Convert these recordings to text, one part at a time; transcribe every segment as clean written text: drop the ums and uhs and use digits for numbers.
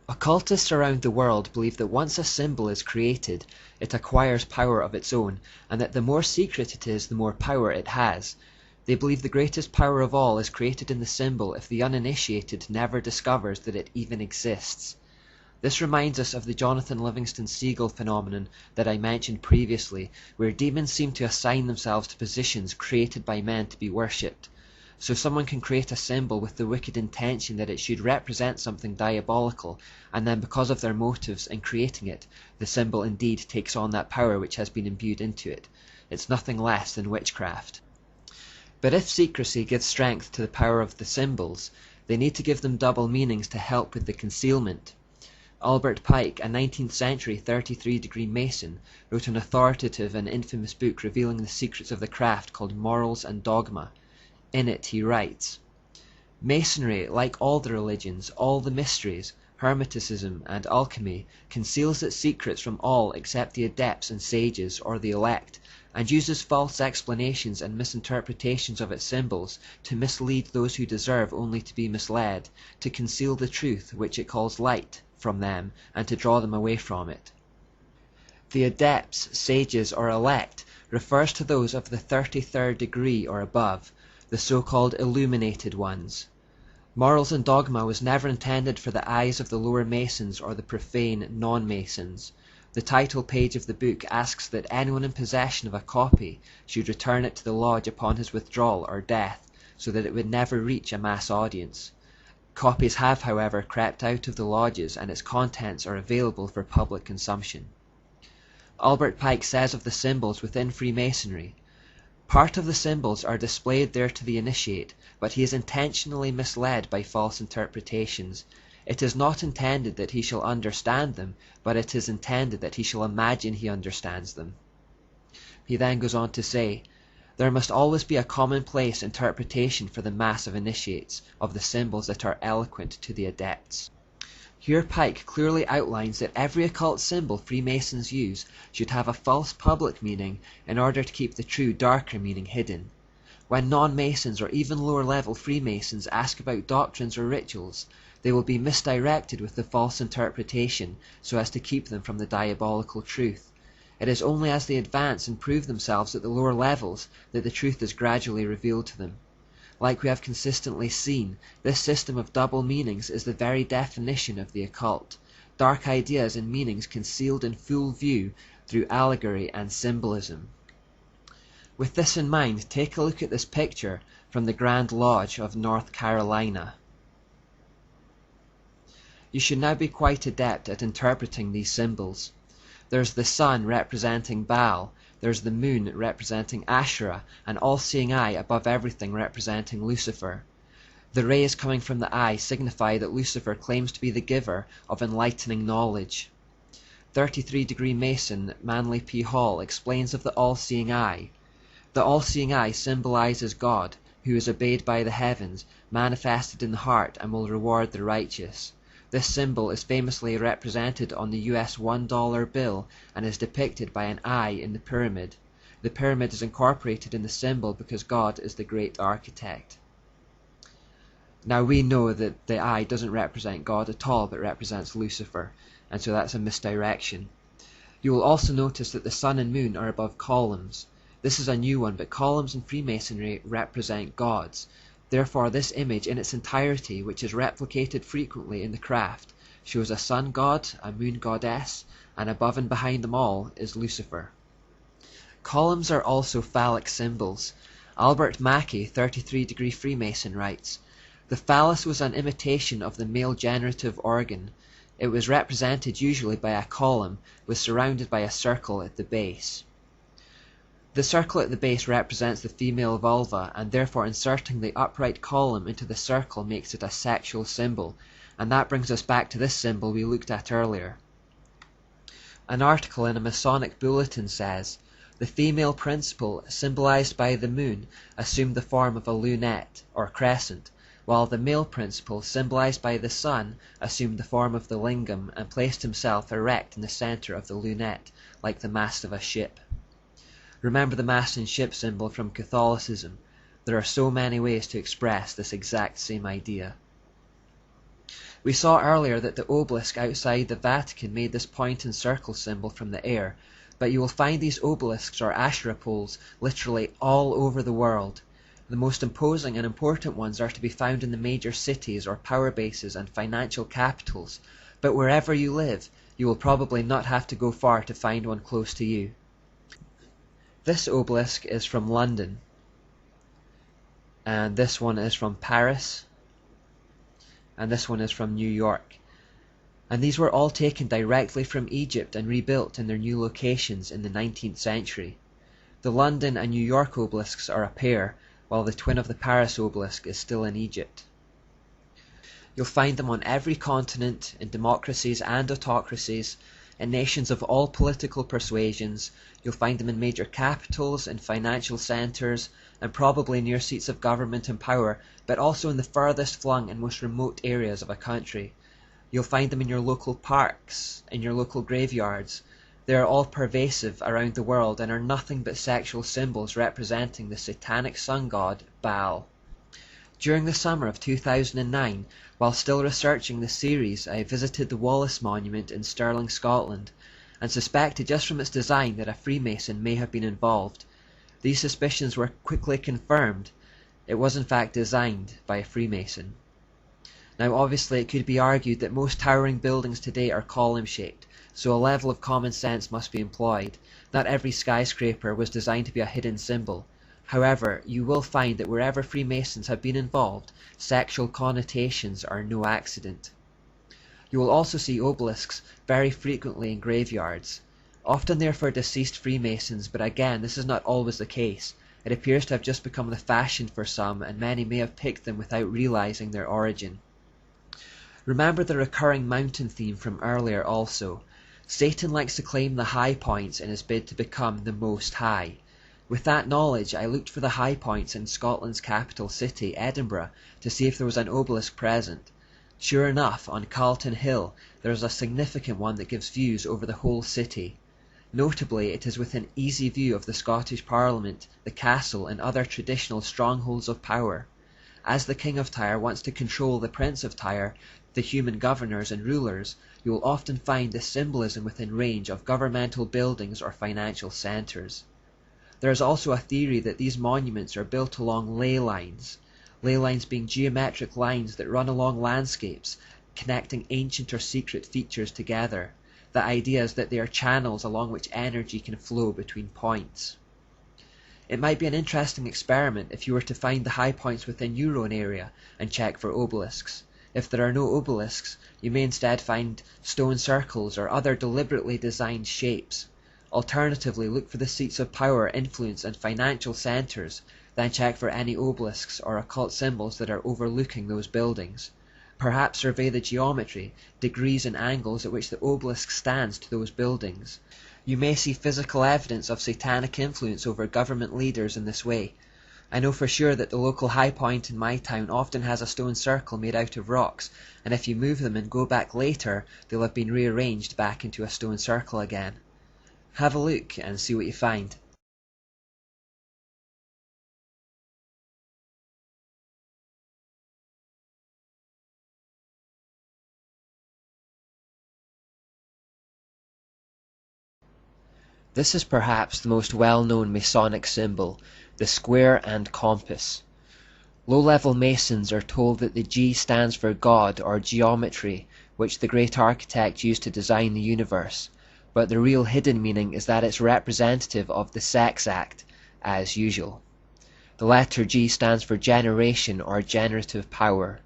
Occultists around the world believe that once a symbol is created, it acquires power of its own, and that the more secret it is, the more power it has. They believe the greatest power of all is created in the symbol if the uninitiated never discovers that it even exists. This reminds us of the Jonathan Livingston Seagull phenomenon that I mentioned previously, where demons seem to assign themselves to positions created by men to be worshipped. So someone can create a symbol with the wicked intention that it should represent something diabolical, and then because of their motives in creating it, the symbol indeed takes on that power which has been imbued into it. It's nothing less than witchcraft. But if secrecy gives strength to the power of the symbols, they need to give them double meanings to help with the concealment. Albert Pike, a 19th century 33-degree Mason, wrote an authoritative and infamous book revealing the secrets of the craft called Morals and Dogma. In it he writes, "Masonry, like all the religions, all the mysteries, Hermeticism and alchemy, conceals its secrets from all except the adepts and sages or the elect, and uses false explanations and misinterpretations of its symbols to mislead those who deserve only to be misled, to conceal the truth, which it calls light, from them, and to draw them away from it." The adepts, sages, or elect refers to those of the 33rd degree or above, the so-called illuminated ones. Morals and Dogma was never intended for the eyes of the lower Masons or the profane non-Masons. The title page of the book asks that anyone in possession of a copy should return it to the lodge upon his withdrawal or death, so that it would never reach a mass audience. Copies have, however, crept out of the lodges, and its contents are available for public consumption. Albert Pike says of the symbols within Freemasonry, "Part of the symbols are displayed there to the initiate, but he is intentionally misled by false interpretations. It is not intended that he shall understand them, but it is intended that he shall imagine he understands them." He then goes on to say, "There must always be a commonplace interpretation for the mass of initiates, of the symbols that are eloquent to the adepts." Here Pike clearly outlines that every occult symbol Freemasons use should have a false public meaning in order to keep the true darker meaning hidden. When non-Masons or even lower-level Freemasons ask about doctrines or rituals, they will be misdirected with the false interpretation so as to keep them from the diabolical truth. It is only as they advance and prove themselves at the lower levels that the truth is gradually revealed to them. Like we have consistently seen, this system of double meanings is the very definition of the occult. Dark ideas and meanings concealed in full view through allegory and symbolism. With this in mind, take a look at this picture from the Grand Lodge of North Carolina. You should now be quite adept at interpreting these symbols. There's the sun representing Baal, there's the moon representing Asherah, and all-seeing eye above everything representing Lucifer. The rays coming from the eye signify that Lucifer claims to be the giver of enlightening knowledge. 33-degree Mason Manly P. Hall explains of the all-seeing eye. The all-seeing eye symbolizes God, who is obeyed by the heavens, manifested in the heart, and will reward the righteous. This symbol is famously represented on the US $1 bill and is depicted by an eye in the pyramid. The pyramid is incorporated in the symbol because God is the great architect. Now we know that the eye doesn't represent God at all, but represents Lucifer, and so that's a misdirection. You will also notice that the sun and moon are above columns. This is a new one, but columns in Freemasonry represent gods. Therefore this image in its entirety, which is replicated frequently in the craft, shows a sun god, a moon goddess, and above and behind them all is Lucifer. Columns are also phallic symbols. Albert Mackey, 33-degree Freemason, writes, "The phallus was an imitation of the male generative organ. It was represented usually by a column, was surrounded by a circle at the base. The circle at the base represents the female vulva, and therefore inserting the upright column into the circle makes it a sexual symbol, and that brings us back to this symbol we looked at earlier." An article in a Masonic bulletin says, "The female principle, symbolized by the moon, assumed the form of a lunette, or crescent, while the male principle, symbolized by the sun, assumed the form of the lingam and placed himself erect in the center of the lunette, like the mast of a ship." Remember the mast and ship symbol from Catholicism. There are so many ways to express this exact same idea. We saw earlier that the obelisk outside the Vatican made this point and circle symbol from the air, but you will find these obelisks or Asherah poles literally all over the world. The most imposing and important ones are to be found in the major cities or power bases and financial capitals, but wherever you live, you will probably not have to go far to find one close to you. This obelisk is from London, and this one is from Paris, and this one is from New York. And these were all taken directly from Egypt and rebuilt in their new locations in the 19th century. The London and New York obelisks are a pair, while the twin of the Paris obelisk is still in Egypt. You'll find them on every continent, in democracies and autocracies, in nations of all political persuasions. You'll find them in major capitals, in financial centres, and probably near seats of government and power, but also in the furthest flung and most remote areas of a country. You'll find them in your local parks, in your local graveyards. They are all pervasive around the world and are nothing but sexual symbols representing the satanic sun god Baal. During the summer of 2009, while still researching the series, I visited the Wallace Monument in Stirling, Scotland, and suspected just from its design that a Freemason may have been involved. These suspicions were quickly confirmed. It was in fact designed by a Freemason. Now obviously it could be argued that most towering buildings today are column-shaped, so a level of common sense must be employed. Not every skyscraper was designed to be a hidden symbol. However, you will find that wherever Freemasons have been involved, sexual connotations are no accident. You will also see obelisks very frequently in graveyards. Often they are for deceased Freemasons, but again, this is not always the case. It appears to have just become the fashion for some, and many may have picked them without realizing their origin. Remember the recurring mountain theme from earlier also. Satan likes to claim the high points in his bid to become the Most High. With that knowledge, I looked for the high points in Scotland's capital city, Edinburgh, to see if there was an obelisk present. Sure enough, on Carlton Hill, there is a significant one that gives views over the whole city. Notably, it is within easy view of the Scottish Parliament, the castle, and other traditional strongholds of power. As the King of Tyre wants to control the Prince of Tyre, the human governors and rulers, you will often find this symbolism within range of governmental buildings or financial centres. There is also a theory that these monuments are built along ley lines being geometric lines that run along landscapes, connecting ancient or secret features together. The idea is that they are channels along which energy can flow between points. It might be an interesting experiment if you were to find the high points within your own area and check for obelisks. If there are no obelisks, you may instead find stone circles or other deliberately designed shapes. Alternatively, look for the seats of power, influence, and financial centres, then check for any obelisks or occult symbols that are overlooking those buildings. Perhaps survey the geometry, degrees and angles at which the obelisk stands to those buildings. You may see physical evidence of satanic influence over government leaders in this way. I know for sure that the local high point in my town often has a stone circle made out of rocks, and if you move them and go back later, they'll have been rearranged back into a stone circle again. Have a look and see what you find. This is perhaps the most well-known Masonic symbol, the square and compass. Low-level Masons are told that the G stands for God or geometry, which the great architect used to design the universe, but the real hidden meaning is that it's representative of the sex act, as usual. The letter G stands for generation or generative power.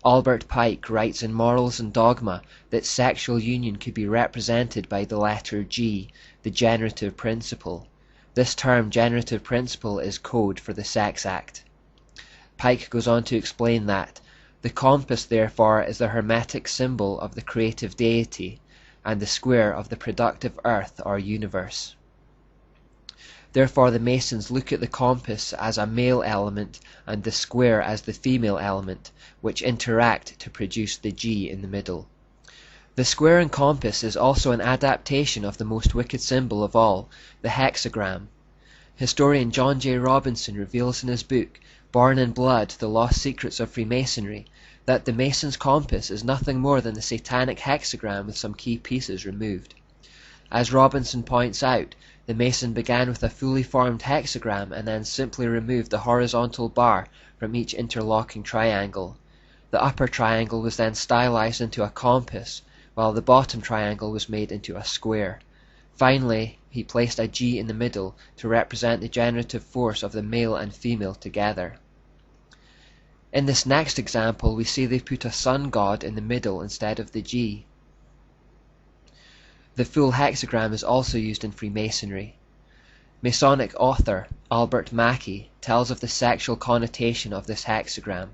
Albert Pike writes in Morals and Dogma that sexual union could be represented by the letter G, the generative principle. This term generative principle is code for the sex act. Pike goes on to explain that the compass therefore is the hermetic symbol of the creative deity, and the square of the productive earth or universe. Therefore the Masons look at the compass as a male element and the square as the female element, which interact to produce the G in the middle. The square and compass is also an adaptation of the most wicked symbol of all, the hexagram. Historian John J. Robinson reveals in his book, Born in Blood, The Lost Secrets of Freemasonry, that the Mason's compass is nothing more than the satanic hexagram with some key pieces removed. As Robinson points out, the Mason began with a fully formed hexagram and then simply removed the horizontal bar from each interlocking triangle. The upper triangle was then stylized into a compass, while the bottom triangle was made into a square. Finally, he placed a G in the middle to represent the generative force of the male and female together. In this next example, we see they put a sun god in the middle instead of the G. The full hexagram is also used in Freemasonry. Masonic author Albert Mackey tells of the sexual connotation of this hexagram.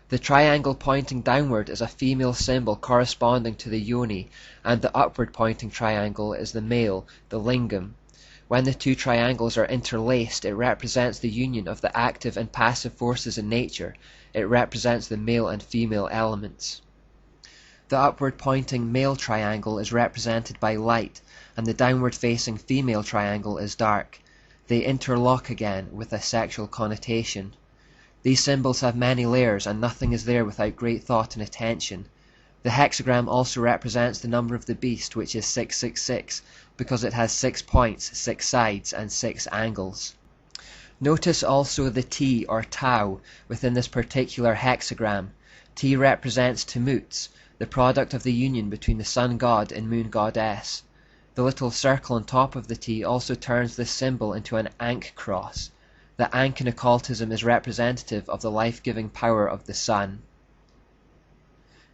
The triangle pointing downward is a female symbol corresponding to the yoni, and the upward pointing triangle is the male, the lingam. When the two triangles are interlaced, it represents the union of the active and passive forces in nature. It represents the male and female elements. The upward pointing male triangle is represented by light, and the downward facing female triangle is dark. They interlock again with a sexual connotation. These symbols have many layers, and nothing is there without great thought and attention. The hexagram also represents the number of the beast, which is 666, because it has 6 points, 6 sides, and 6 angles. Notice also the T or Tau within this particular hexagram. T represents Tammuz, the product of the union between the sun god and moon goddess. The little circle on top of the T also turns this symbol into an Ankh cross. The Ankh in occultism is representative of the life-giving power of the sun.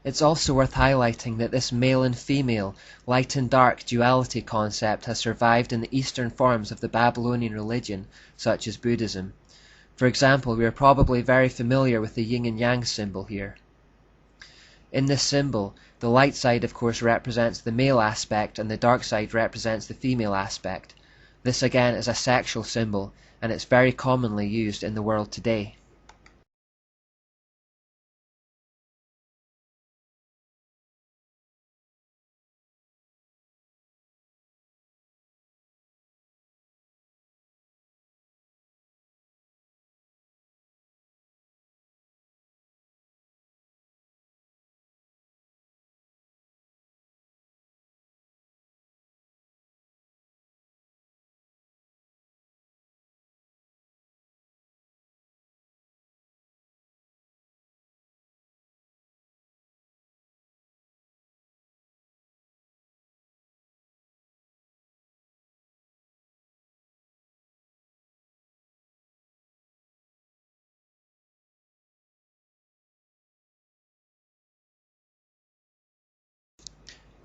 It's also worth highlighting that this male and female, light and dark duality concept has survived in the Eastern forms of the Babylonian religion, such as Buddhism. For example, we are probably very familiar with the yin and yang symbol here. In this symbol, the light side of course represents the male aspect and the dark side represents the female aspect. This again is a sexual symbol, and it's very commonly used in the world today.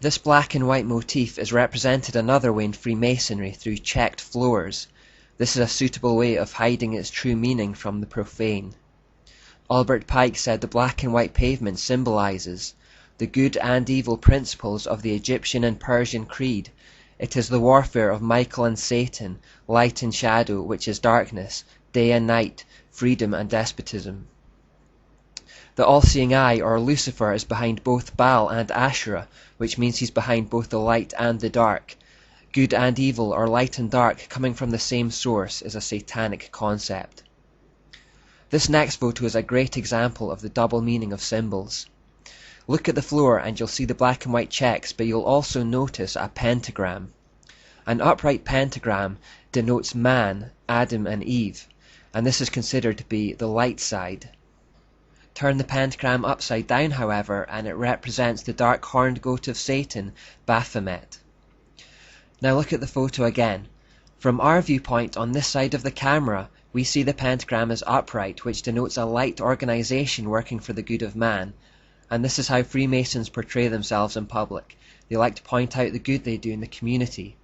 This black and white motif is represented another way in Freemasonry through checked floors. This is a suitable way of hiding its true meaning from the profane. Albert Pike said the black and white pavement symbolizes the good and evil principles of the Egyptian and Persian creed. It is the warfare of Michael and Satan, light and shadow, which is darkness, day and night, freedom and despotism. The all-seeing eye, or Lucifer, is behind both Baal and Asherah, which means he's behind both the light and the dark. Good and evil, or light and dark, coming from the same source, is a satanic concept. This next photo is a great example of the double meaning of symbols. Look at the floor and you'll see the black and white checks, but you'll also notice a pentagram. An upright pentagram denotes man, Adam and Eve, and this is considered to be the light side. Turn the pentagram upside down, however, and it represents the dark horned goat of Satan, Baphomet. Now look at the photo again. From our viewpoint on this side of the camera, we see the pentagram as upright, which denotes a light organization working for the good of man. And this is how Freemasons portray themselves in public. They like to point out the good they do in the community.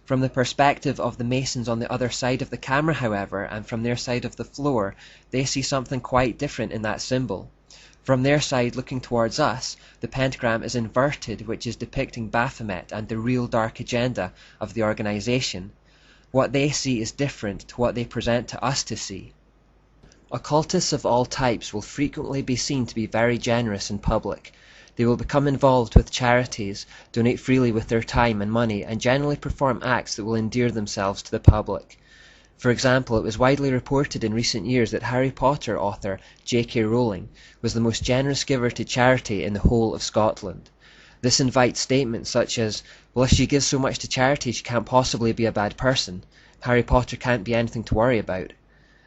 From the perspective of the Masons on the other side of the camera, however, and from their side of the floor, they see something quite different in that symbol. From their side, looking towards us, the pentagram is inverted, which is depicting Baphomet and the real dark agenda of the organization. What they see is different to what they present to us to see. Occultists of all types will frequently be seen to be very generous in public. They will become involved with charities, donate freely with their time and money, and generally perform acts that will endear themselves to the public. For example, it was widely reported in recent years that Harry Potter author J.K. Rowling was the most generous giver to charity in the whole of Scotland. This invites statements such as, well, if she gives so much to charity, she can't possibly be a bad person. Harry Potter can't be anything to worry about.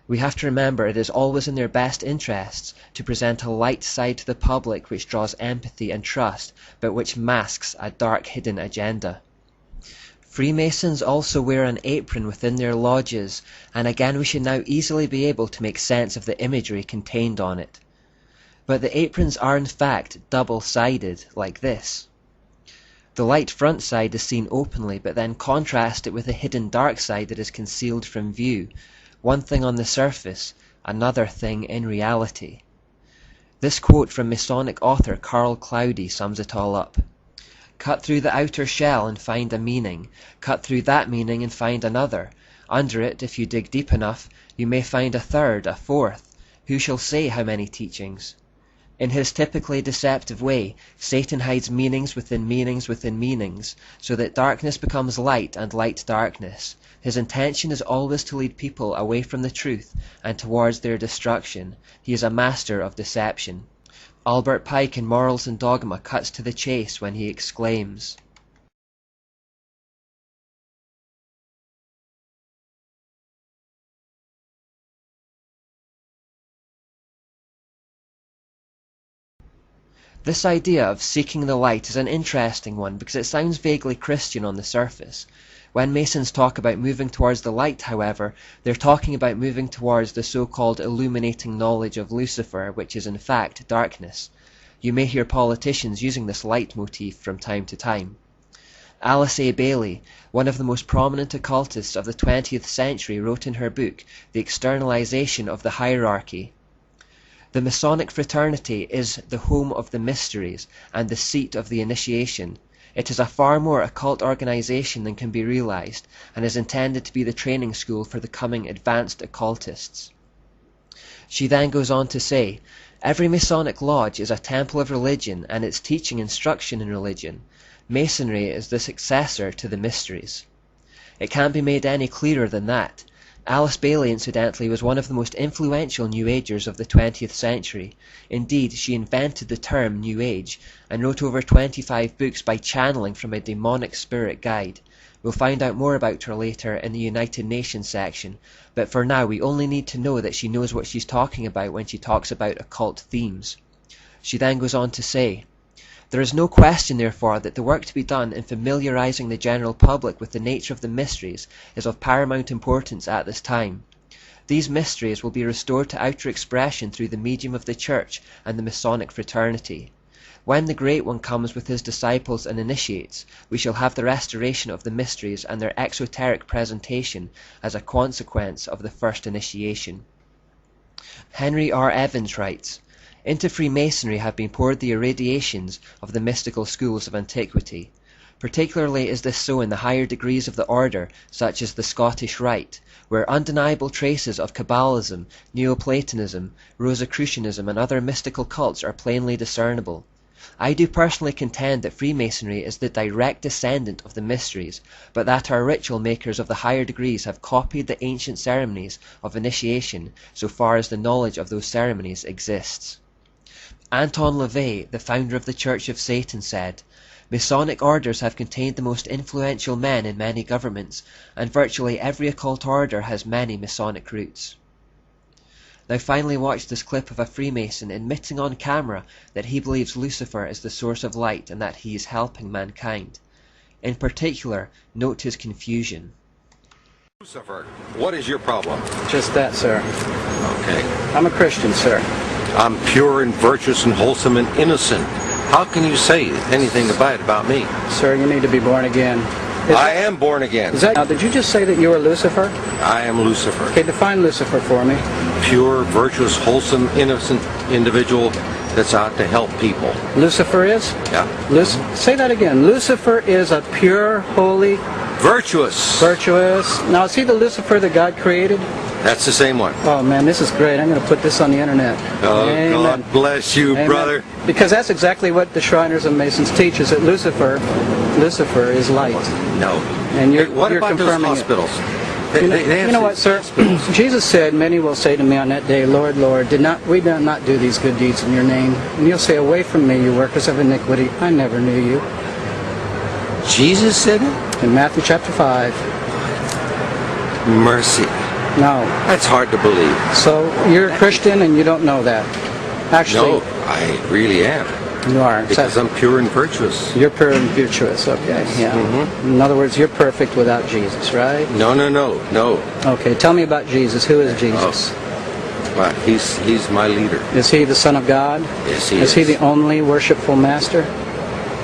We have to remember it is always in their best interests to present a light side to the public which draws empathy and trust, but which masks a dark hidden agenda. Freemasons also wear an apron within their lodges, and again we should now easily be able to make sense of the imagery contained on it. But the aprons are in fact double-sided, like this. The light front side is seen openly, but then contrast it with a hidden dark side that is concealed from view. One thing on the surface, another thing in reality. This quote from Masonic author Carl Cloudy sums it all up. Cut through the outer shell and find a meaning. Cut through that meaning and find another. Under it, if you dig deep enough, you may find a third, a fourth. Who shall say how many teachings? In his typically deceptive way, Satan hides meanings within meanings within meanings, so that darkness becomes light and light darkness. His intention is always to lead people away from the truth and towards their destruction. He is a master of deception. Albert Pike in Morals and Dogma cuts to the chase when he exclaims, This idea of seeking the light is an interesting one because it sounds vaguely Christian on the surface. When Masons talk about moving towards the light, however, they're talking about moving towards the so-called illuminating knowledge of Lucifer, which is in fact darkness. You may hear politicians using this leitmotif from time to time. Alice A. Bailey, one of the most prominent occultists of the 20th century, wrote in her book, The Externalization of the Hierarchy, the Masonic fraternity is the home of the mysteries and the seat of the initiation. It is a far more occult organization than can be realized, and is intended to be the training school for the coming advanced occultists. She then goes on to say, every Masonic lodge is a temple of religion and its teaching instruction in religion. Masonry is the successor to the mysteries. It can't be made any clearer than that. Alice Bailey, incidentally, was one of the most influential New Agers of the 20th century. Indeed, she invented the term New Age, and wrote over 25 books by channeling from a demonic spirit guide. We'll find out more about her later in the United Nations section, but for now we only need to know that she knows what she's talking about when she talks about occult themes. She then goes on to say, there is no question, therefore, that the work to be done in familiarizing the general public with the nature of the mysteries is of paramount importance at this time. These mysteries will be restored to outer expression through the medium of the Church and the Masonic fraternity. When the Great One comes with his disciples and initiates, we shall have the restoration of the mysteries and their exoteric presentation as a consequence of the first initiation. Henry R. Evans writes, into Freemasonry have been poured the irradiations of the mystical schools of antiquity. Particularly is this so in the higher degrees of the order, such as the Scottish Rite, where undeniable traces of Kabbalism, Neoplatonism, Rosicrucianism and other mystical cults are plainly discernible. I do personally contend that Freemasonry is the direct descendant of the mysteries, but that our ritual makers of the higher degrees have copied the ancient ceremonies of initiation so far as the knowledge of those ceremonies exists. Anton LaVey, the founder of the Church of Satan, said, Masonic orders have contained the most influential men in many governments, and virtually every occult order has many Masonic roots. Now finally watch this clip of a Freemason admitting on camera that he believes Lucifer is the source of light and that he is helping mankind. In particular, note his confusion. Lucifer, what is your problem? Just that, sir. Okay. I'm a Christian, sir. I'm pure and virtuous and wholesome and innocent. How can you say anything bad about me? Sir, you need to be born again. I am born again. Now, did you just say that you were Lucifer? I am Lucifer. Okay, define Lucifer for me. Pure, virtuous, wholesome, innocent individual that's out to help people. Lucifer is? Yeah. Say that again. Lucifer is a pure, holy... Virtuous. Virtuous. Now, is he the Lucifer that God created? That's the same one. Oh, man, this is great. I'm going to put this on the internet. Oh, Amen. God bless you, Amen. brother. Because that's exactly what the Shriners and Masons teach, is that Lucifer is light. No. And you're Hey, what about those confirming hospitals? You know what, sir? Jesus said, "Many will say to me on that day, Lord, Lord, did we not do these good deeds in your name? And you'll say, away from me, you workers of iniquity, I never knew you." Jesus said it? In Matthew chapter 5. Mercy. No. That's hard to believe. So you're a Christian and you don't know that. Actually, No, I really am. you are. Because I'm pure and virtuous. You're pure and virtuous, okay. Yeah. In other words, you're perfect without Jesus, right? No. Okay, tell me about Jesus. Who is Jesus? Well, he's my leader. Is he the Son of God? Yes, he is. Is he the only worshipful master?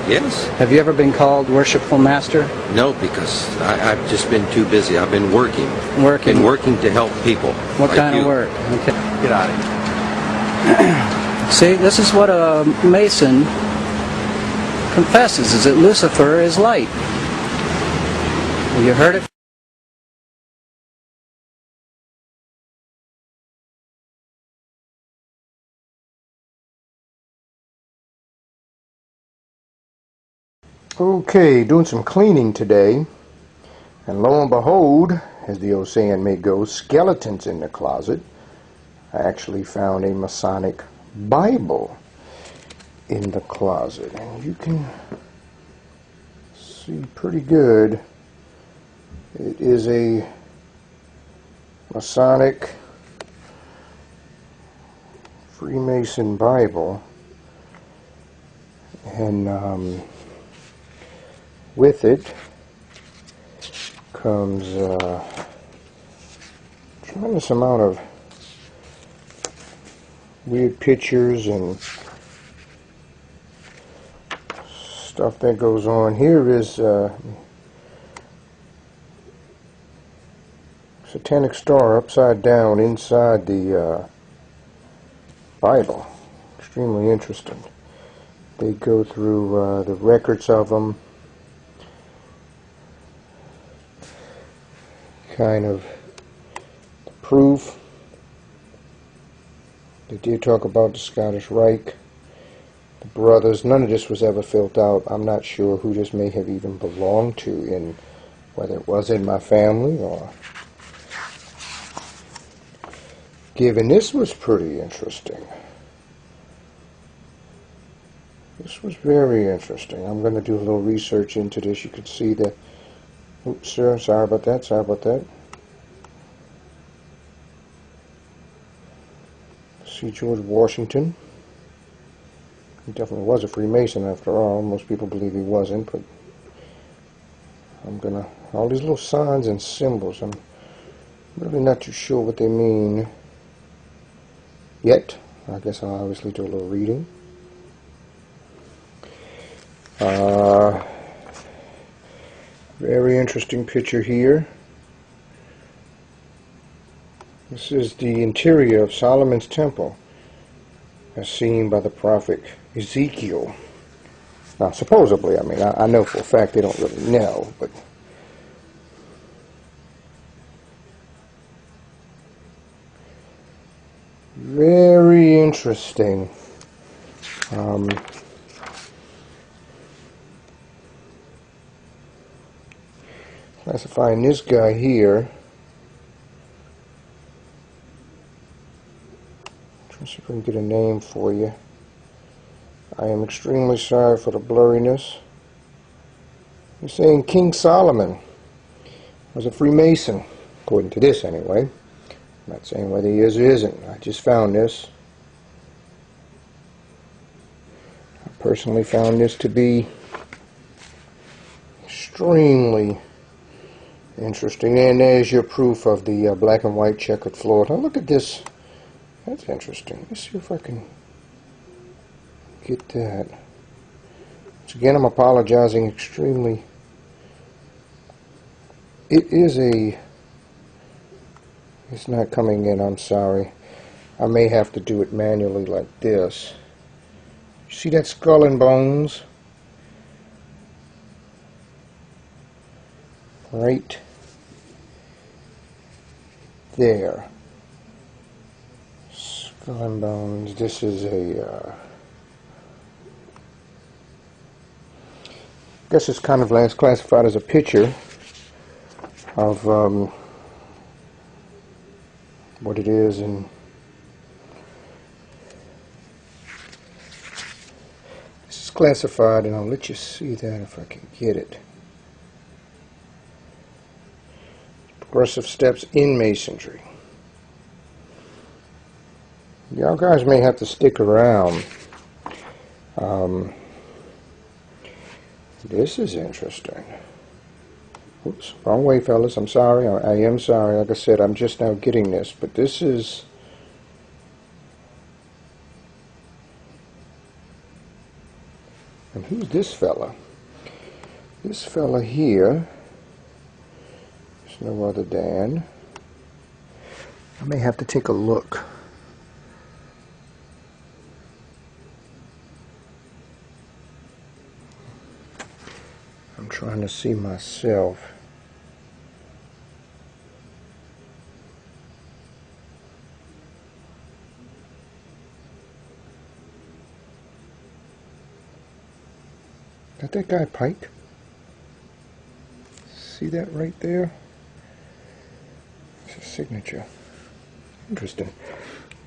Yes. Have you ever been called worshipful master? No, because I've just been too busy. I've been working. Working? Been working to help people. What like kind you. of work? Okay. Get out of here. See, this is what a Mason confesses, is that Lucifer is light. You heard it? Okay, doing some cleaning today, and lo and behold, as the old saying may go, skeletons in the closet. I actually found a Masonic Bible in the closet, and you can see pretty good. It is a Masonic Freemason Bible, and with it comes a tremendous amount of weird pictures and stuff that goes on. Here is satanic star upside down inside the Bible. Extremely interesting. They go through the records of them, kind of proof. They did talk about the Scottish Rite, the brothers. None of this was ever filled out. I'm not sure who this may have even belonged to, in whether it was in my family or given. This was pretty interesting. This was very interesting. I'm going to do a little research into this. You can see the... Oops, sir, sorry about that, See George Washington. He definitely was a Freemason after all. Most people believe he wasn't, but I'm gonna... all these little signs and symbols, I'm really not too sure what they mean yet. I guess I'll obviously do a little reading. Very interesting picture here. This is the interior of Solomon's temple, as seen by the prophet Ezekiel. Now, supposedly, I mean, I know for a fact they don't really know, but very interesting. Classifying this guy here. Trying to see if I can get a name for you. I am extremely sorry for the blurriness. You're saying King Solomon was a Freemason, according to this anyway. I'm not saying whether he is or isn't. I just found this. I personally found this to be extremely interesting. And there's your proof of the black and white checkered floor. Now look at this. That's interesting. Let's see if I can get that. Once again, I'm apologizing extremely. It is a... It's not coming in, I'm sorry. I may have to do it manually like this. See that skull and bones? Right there. Skull and bones. This is a... I guess it's kind of classified as a picture of what it is, and this is classified, and I'll let you see that if I can get it. Progressive steps in masonry. Y'all guys may have to stick around. This is interesting. Oops, wrong way, fellas. I'm sorry. I am sorry. Like I said, I'm just now getting this, but this is... And who's this fella? This fella here is no other than... I may have to take a look. I'm trying to see myself. Got that guy Pike? See that right there? It's a signature. Interesting.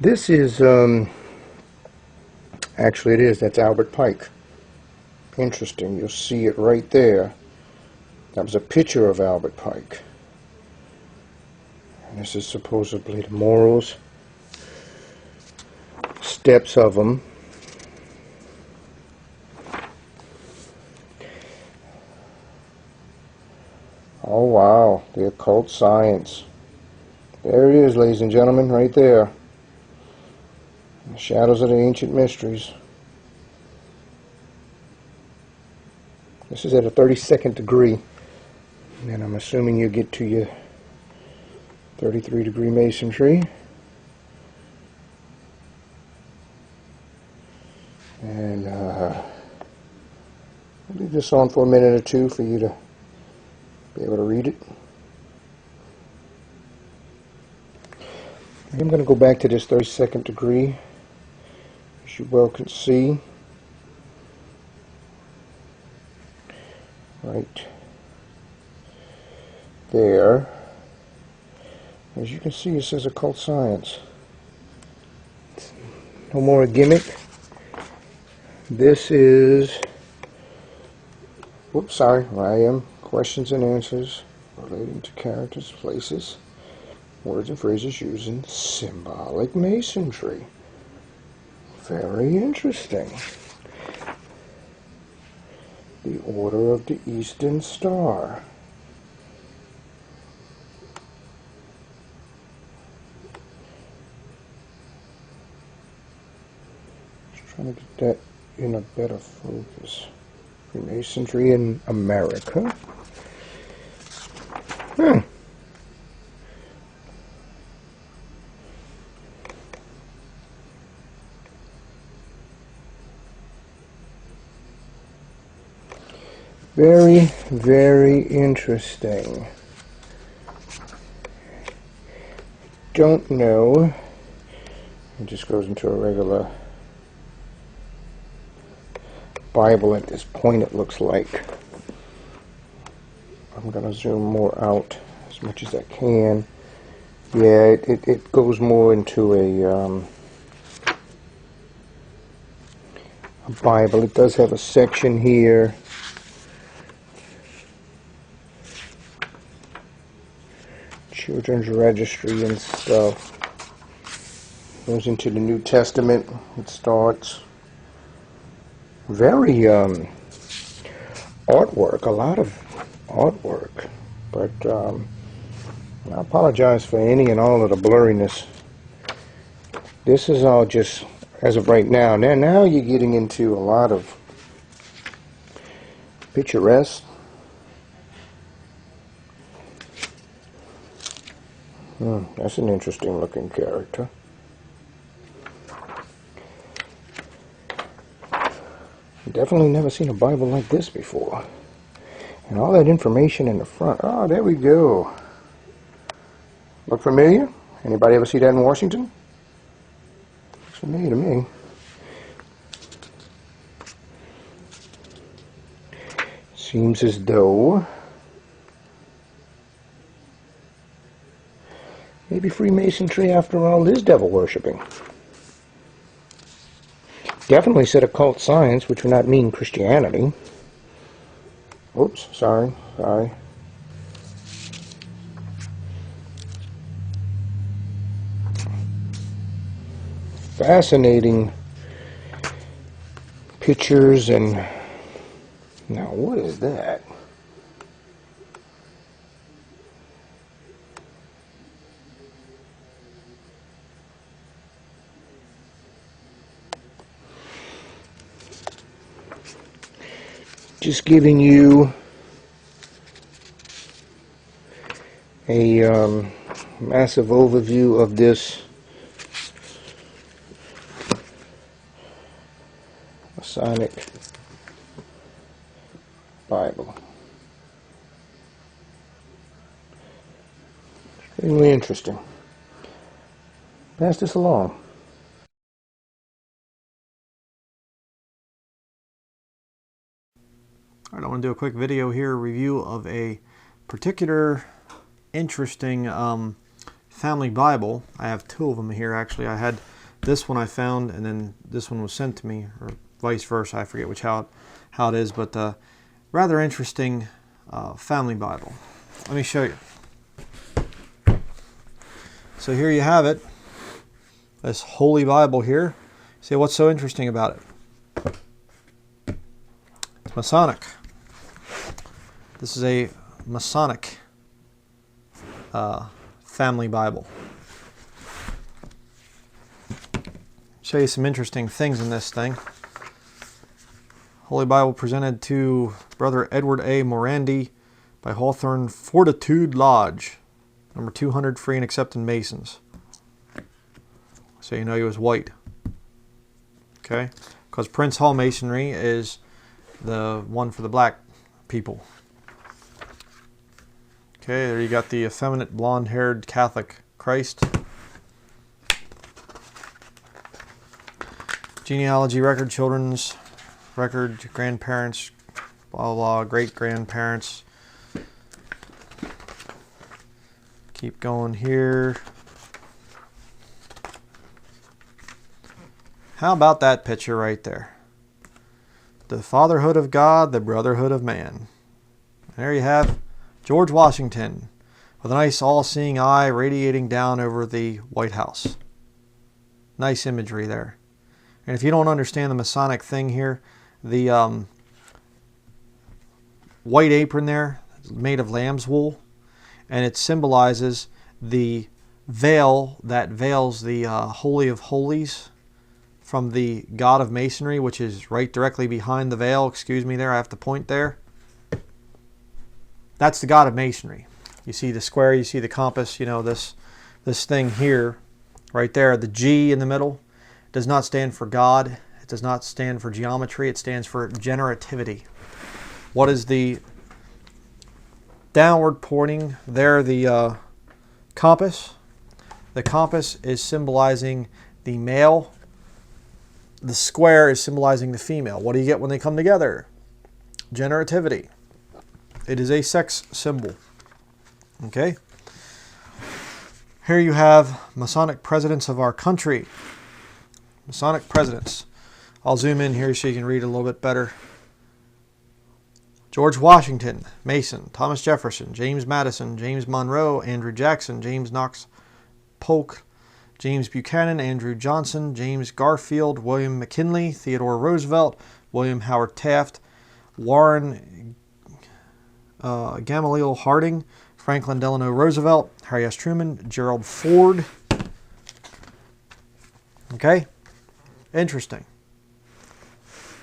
This is, actually it is, that's Albert Pike. Interesting, you'll see it right there. That was a picture of Albert Pike. And this is supposedly the morals, steps of them. Oh wow, the occult science. There it is, ladies and gentlemen, right there. The shadows of the ancient mysteries. This is at a 32nd degree, and I'm assuming you get to your 33 degree masonry. And I'll leave this on for a minute or two for you to be able to read it. I'm going to go back to this 32nd degree, as you well can see. Right there. As you can see, it says occult science. It's no more a gimmick. This is, whoops, sorry, I am questions and answers relating to characters, places, words and phrases using symbolic masonry. Very interesting. The Order of the Eastern Star. Just trying to get that in a better focus. Freemasonry in America. Very, very interesting. Don't know. It just goes into a regular Bible at this point, it looks like. I'm going to zoom more out as much as I can. Yeah, it goes more into a Bible. It does have a section here. Children's registry and stuff. Goes into the New Testament. It starts. Very artwork, a lot of artwork. But I apologize for any and all of the blurriness. This is all just as of right now. Now you're getting into a lot of picturesque. That's an interesting looking character. Definitely never seen a Bible like this before. And all that information in the front. Oh, there we go. Look familiar? Anybody ever see that in Washington? Looks familiar to me. Seems as though Maybe Freemasonry, after all, is devil worshipping. Definitely said occult science, which would not mean Christianity. Oops, sorry. Fascinating pictures. And now what is that? Just giving you a massive overview of this Masonic Bible. Extremely interesting. Pass this along. Alright, I want to do a quick video here, review of a particular interesting family Bible. I have two of them here actually. I had this one I found, and then this one was sent to me, or vice versa. I forget which how it is, but rather interesting family Bible. Let me show you. So here you have it, this Holy Bible here. See what's so interesting about it? It's Masonic. This is a Masonic family Bible. Show you some interesting things in this thing. Holy Bible presented to Brother Edward A. Morandi by Hawthorne Fortitude Lodge, number 200, Free and Accepted Masons. So you know he was white. Okay? Because Prince Hall Masonry is the one for the black people. Okay, there you got the effeminate blonde-haired Catholic Christ. Genealogy record, children's record, grandparents, blah, blah, blah, great-grandparents. Keep going here. How about that picture right there? The fatherhood of God, the brotherhood of man. There you have George Washington with a nice all-seeing eye radiating down over the White House. Nice imagery there. And if you don't understand the Masonic thing here, the white apron there is made of lamb's wool, and it symbolizes the veil that veils the Holy of Holies from the God of Masonry, which is right directly behind the veil. Excuse me there, I have to point there. That's the God of Masonry. You see the square, you see the compass, you know, this thing here, right there, the G in the middle, does not stand for God. It does not stand for geometry. It stands for generativity. What is the downward pointing there, the compass? The compass is symbolizing the male. The square is symbolizing the female. What do you get when they come together? Generativity. It is a sex symbol. Okay? Here you have Masonic presidents of our country. Masonic presidents. I'll zoom in here so you can read a little bit better. George Washington, Mason. Thomas Jefferson, James Madison, James Monroe, Andrew Jackson, James Knox Polk, James Buchanan, Andrew Johnson, James Garfield, William McKinley, Theodore Roosevelt, William Howard Taft, Warren Gamaliel Harding, Franklin Delano Roosevelt, Harry S. Truman, Gerald Ford. Okay? Interesting.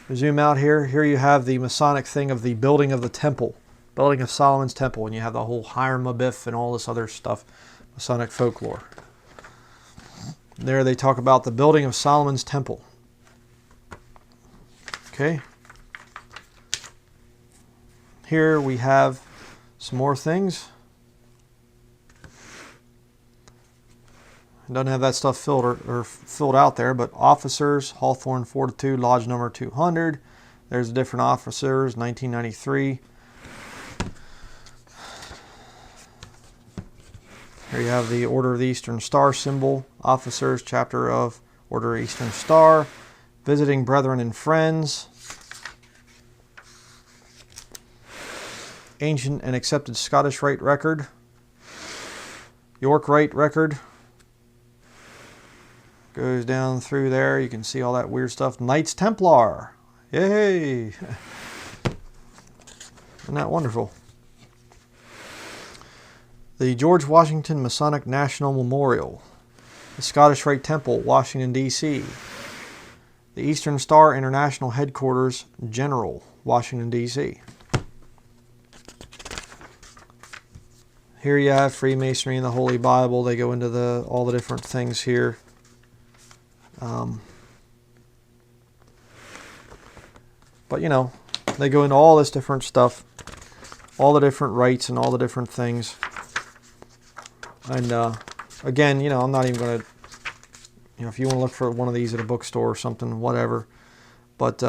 We zoom out here. Here you have the Masonic thing of the building of the temple. Building of Solomon's temple. And you have the whole Hiram Abiff and all this other stuff. Masonic folklore. There they talk about the building of Solomon's temple. Okay. Here we have some more things. It doesn't have that stuff filled out there, but officers, Hawthorne Fortitude, Lodge number 200. There's different officers, 1993. Here you have the Order of the Eastern Star symbol, officers, chapter of Order of Eastern Star, visiting brethren and friends, ancient and accepted Scottish Rite record, York Rite record, goes down through there. You can see all that weird stuff. Knights Templar, yay! Isn't that wonderful? The George Washington Masonic National Memorial, the Scottish Rite Temple, Washington, D.C., the Eastern Star International Headquarters, General, Washington, D.C. Here you have Freemasonry and the Holy Bible. They go into all the different things here. But, you know, they go into all this different stuff, all the different rites and all the different things. And again, you know, I'm not even going to, you know, if you want to look for one of these at a bookstore or something, whatever. But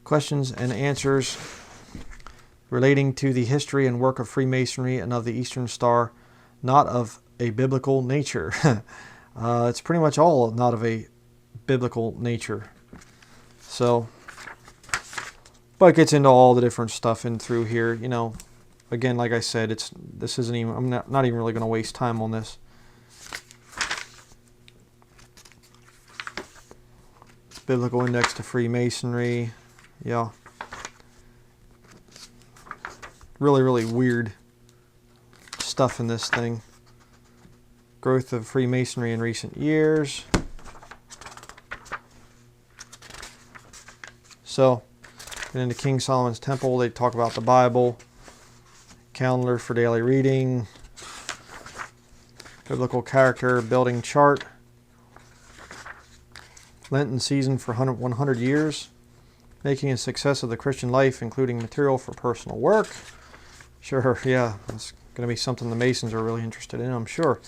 questions and answers relating to the history and work of Freemasonry and of the Eastern Star, not of a biblical nature. It's pretty much all not of a biblical nature. So, but it gets into all the different stuff in through here, you know. Again, like I said, this isn't even, I'm not even really going to waste time on this. Biblical Index to Freemasonry. Yeah. Really, really weird stuff in this thing. Growth of Freemasonry in recent years. So, get into King Solomon's Temple. They talk about the Bible. Calendar for daily reading, biblical character building chart, Lenten season for 100 years, making a success of the Christian life, including material for personal work. Sure, yeah, that's going to be something the Masons are really interested in, I'm sure.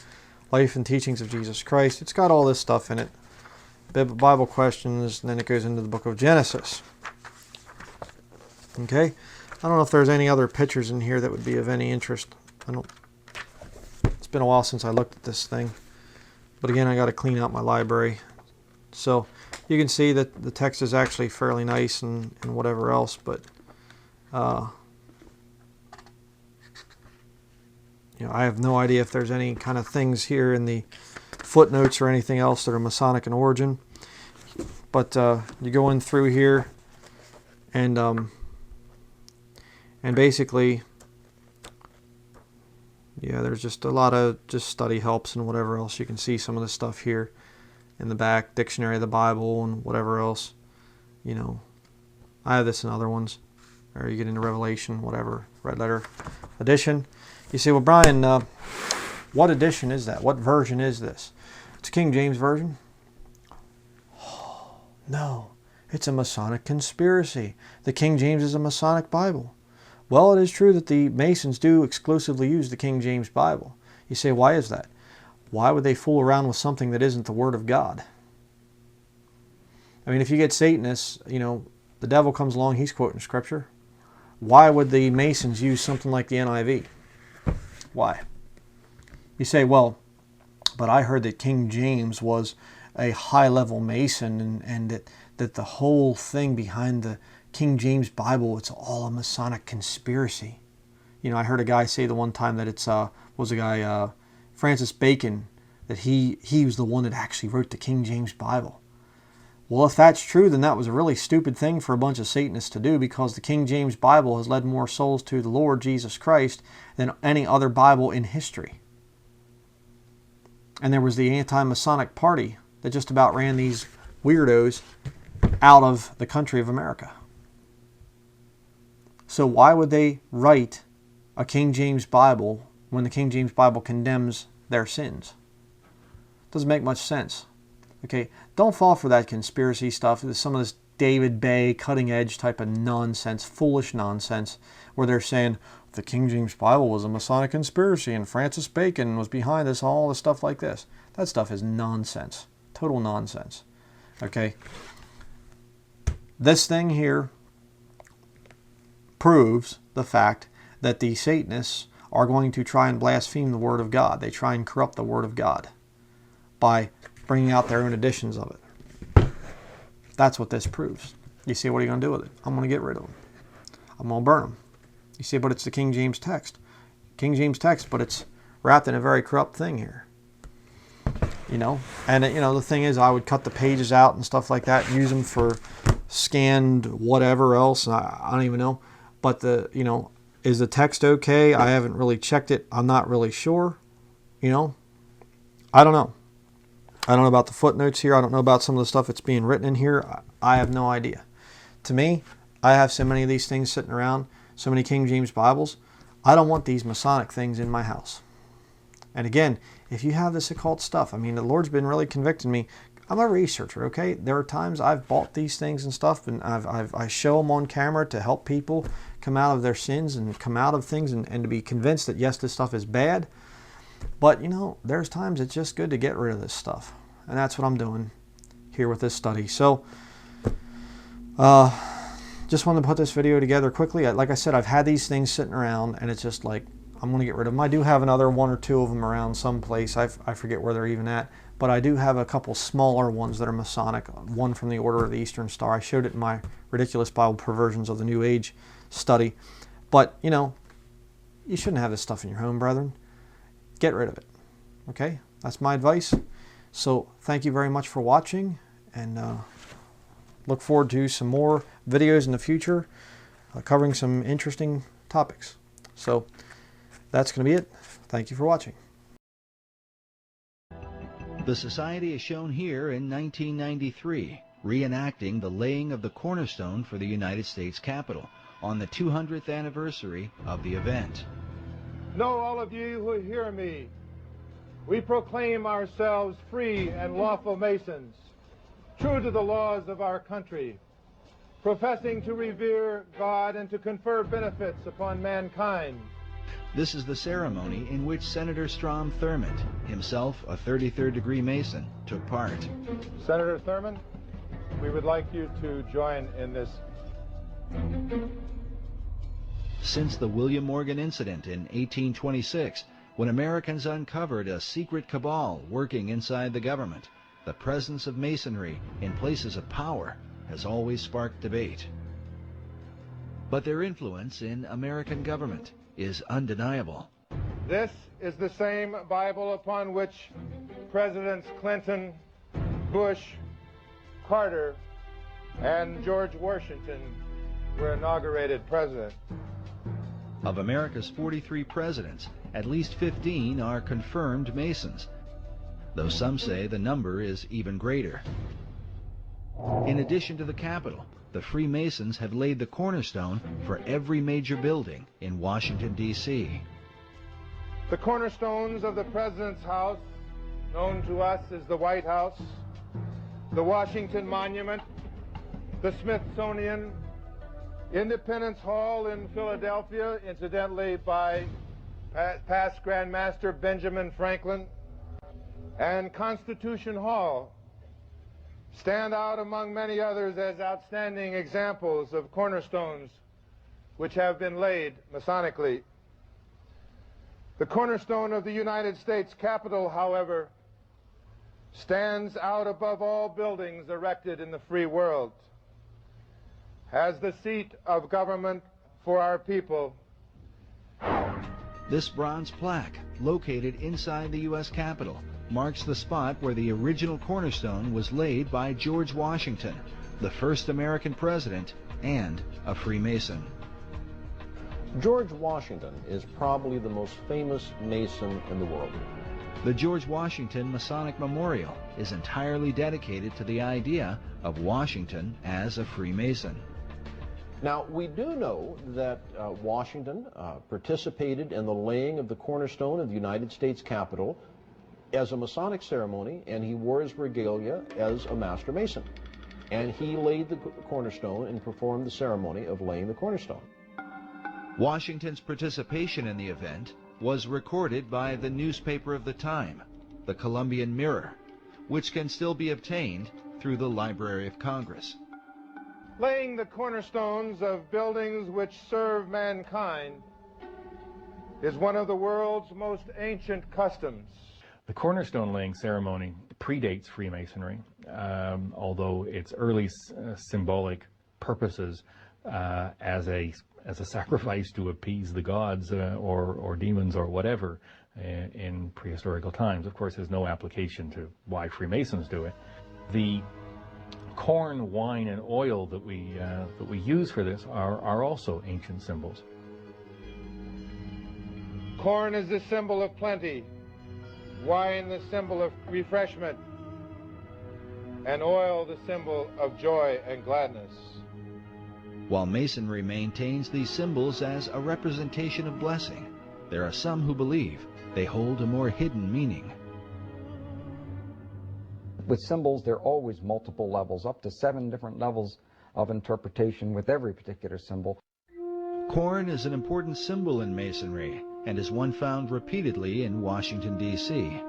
Life and teachings of Jesus Christ. It's got all this stuff in it. Bible questions, and then it goes into the book of Genesis. Okay. I don't know if there's any other pictures in here that would be of any interest. It's been a while since I looked at this thing. But again, I got to clean out my library. So you can see that the text is actually fairly nice and whatever else. But, you know, I have no idea if there's any kind of things here in the footnotes or anything else that are Masonic in origin. But you go in through here and basically, yeah, there's just a lot of just study helps and whatever else. You can see some of the stuff here in the back, Dictionary of the Bible and whatever else. You know, I have this in other ones. Or you get into Revelation, whatever, Red Letter Edition. You say, well, Brian, what edition is that? What version is this? It's a King James Version. Oh, no, it's a Masonic conspiracy. The King James is a Masonic Bible. Well, it is true that the Masons do exclusively use the King James Bible. You say, why is that? Why would they fool around with something that isn't the Word of God? I mean, if you get Satanists, you know, the devil comes along, he's quoting Scripture. Why would the Masons use something like the NIV? Why? You say, well, but I heard that King James was a high-level Mason and that the whole thing behind the King James Bible, it's all a Masonic conspiracy. You know, I heard a guy say the one time that it's Francis Bacon, that he was the one that actually wrote the King James Bible. Well, if that's true, then that was a really stupid thing for a bunch of Satanists to do, because the King James Bible has led more souls to the Lord Jesus Christ than any other Bible in history. And there was the anti-Masonic party that just about ran these weirdos out of the country of America. So why would they write a King James Bible when the King James Bible condemns their sins? Doesn't make much sense. Okay, don't fall for that conspiracy stuff. There's some of this David Bay cutting edge type of nonsense, foolish nonsense, where they're saying the King James Bible was a Masonic conspiracy and Francis Bacon was behind this, all the stuff like this. That stuff is nonsense. Total nonsense. Okay. This thing here proves the fact that the Satanists are going to try and blaspheme the Word of God. They try and corrupt the Word of God by bringing out their own editions of it. That's what this proves. You see, what are you going to do with it? I'm going to get rid of them. I'm going to burn them. You see, but it's the King James text. King James text, but it's wrapped in a very corrupt thing here. You know, and you know, the thing is, I would cut the pages out and stuff like that, use them for scanned whatever else. I don't even know. But you know, is the text okay? I haven't really checked it. I'm not really sure. You know, I don't know. I don't know about the footnotes here. I don't know about some of the stuff that's being written in here. I have no idea. To me, I have so many of these things sitting around, so many King James Bibles. I don't want these Masonic things in my house. And again, if you have this occult stuff, I mean, the Lord's been really convicting me. I'm a researcher, okay? There are times I've bought these things and stuff, and I show them on camera to help people come out of their sins and come out of things and to be convinced that, yes, this stuff is bad. But, you know, there's times it's just good to get rid of this stuff. And that's what I'm doing here with this study. So, just wanted to put this video together quickly. Like I said, I've had these things sitting around, and it's just like, I'm going to get rid of them. I do have another one or two of them around someplace. I forget where they're even at. But I do have a couple smaller ones that are Masonic. One from the Order of the Eastern Star. I showed it in my Ridiculous Bible Perversions of the New Age study. But, you know, you shouldn't have this stuff in your home, brethren. Get rid of it. Okay? That's my advice. So, thank you very much for watching. And look forward to some more videos in the future covering some interesting topics. So, that's going to be it. Thank you for watching. The Society is shown here in 1993, reenacting the laying of the cornerstone for the United States Capitol on the 200th anniversary of the event. Know all of you who hear me, we proclaim ourselves free and lawful Masons, true to the laws of our country, professing to revere God and to confer benefits upon mankind. This is the ceremony in which Senator Strom Thurmond, himself a 33rd degree Mason, took part. Senator Thurmond, we would like you to join in this. Since the William Morgan incident in 1826, when Americans uncovered a secret cabal working inside the government, the presence of Masonry in places of power has always sparked debate. But their influence in American government is undeniable. This is the same Bible upon which Presidents Clinton, Bush, Carter, and George Washington were inaugurated president. Of America's 43 presidents, at least 15 are confirmed Masons, though some say the number is even greater. In addition to the Capitol, the Freemasons have laid the cornerstone for every major building in Washington, D.C. The cornerstones of the President's house, known to us as the White House, the Washington Monument, the Smithsonian, Independence Hall in Philadelphia, incidentally by past Grand Master Benjamin Franklin, and Constitution Hall stand out among many others as outstanding examples of cornerstones which have been laid Masonically. The cornerstone of the United States Capitol, however, stands out above all buildings erected in the free world as the seat of government for our people. This bronze plaque, located inside the U.S. Capitol, marks the spot where the original cornerstone was laid by George Washington, the first American president and a Freemason. George Washington is probably the most famous Mason in the world. The George Washington Masonic Memorial is entirely dedicated to the idea of Washington as a Freemason. Now, we do know that Washington participated in the laying of the cornerstone of the United States Capitol as a Masonic ceremony, and he wore his regalia as a Master Mason. And he laid the cornerstone and performed the ceremony of laying the cornerstone. Washington's participation in the event was recorded by the newspaper of the time, the Columbian Mirror, which can still be obtained through the Library of Congress. Laying the cornerstones of buildings which serve mankind is one of the world's most ancient customs. The cornerstone laying ceremony predates Freemasonry, although its early symbolic purposes as a sacrifice to appease the gods or demons or whatever in prehistorical times. Of course, there's no application to why Freemasons do it. The corn, wine, and oil that we use for this are also ancient symbols. Corn is the symbol of plenty, wine the symbol of refreshment, and oil the symbol of joy and gladness. While Masonry maintains these symbols as a representation of blessing, there are some who believe they hold a more hidden meaning. With symbols, there are always multiple levels, up to 7 different levels of interpretation with every particular symbol. Corn is an important symbol in Masonry and is one found repeatedly in Washington, D.C.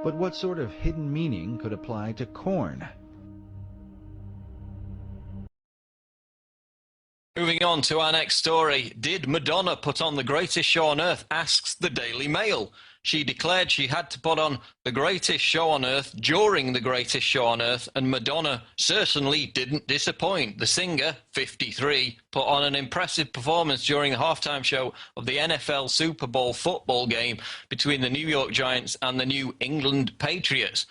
But what sort of hidden meaning could apply to corn? Moving on to our next story. Did Madonna put on the greatest show on earth? Asks the Daily Mail. She declared she had to put on the greatest show on earth during the greatest show on earth, and Madonna certainly didn't disappoint. The singer, 53, put on an impressive performance during the halftime show of the NFL Super Bowl football game between the New York Giants and the New England Patriots.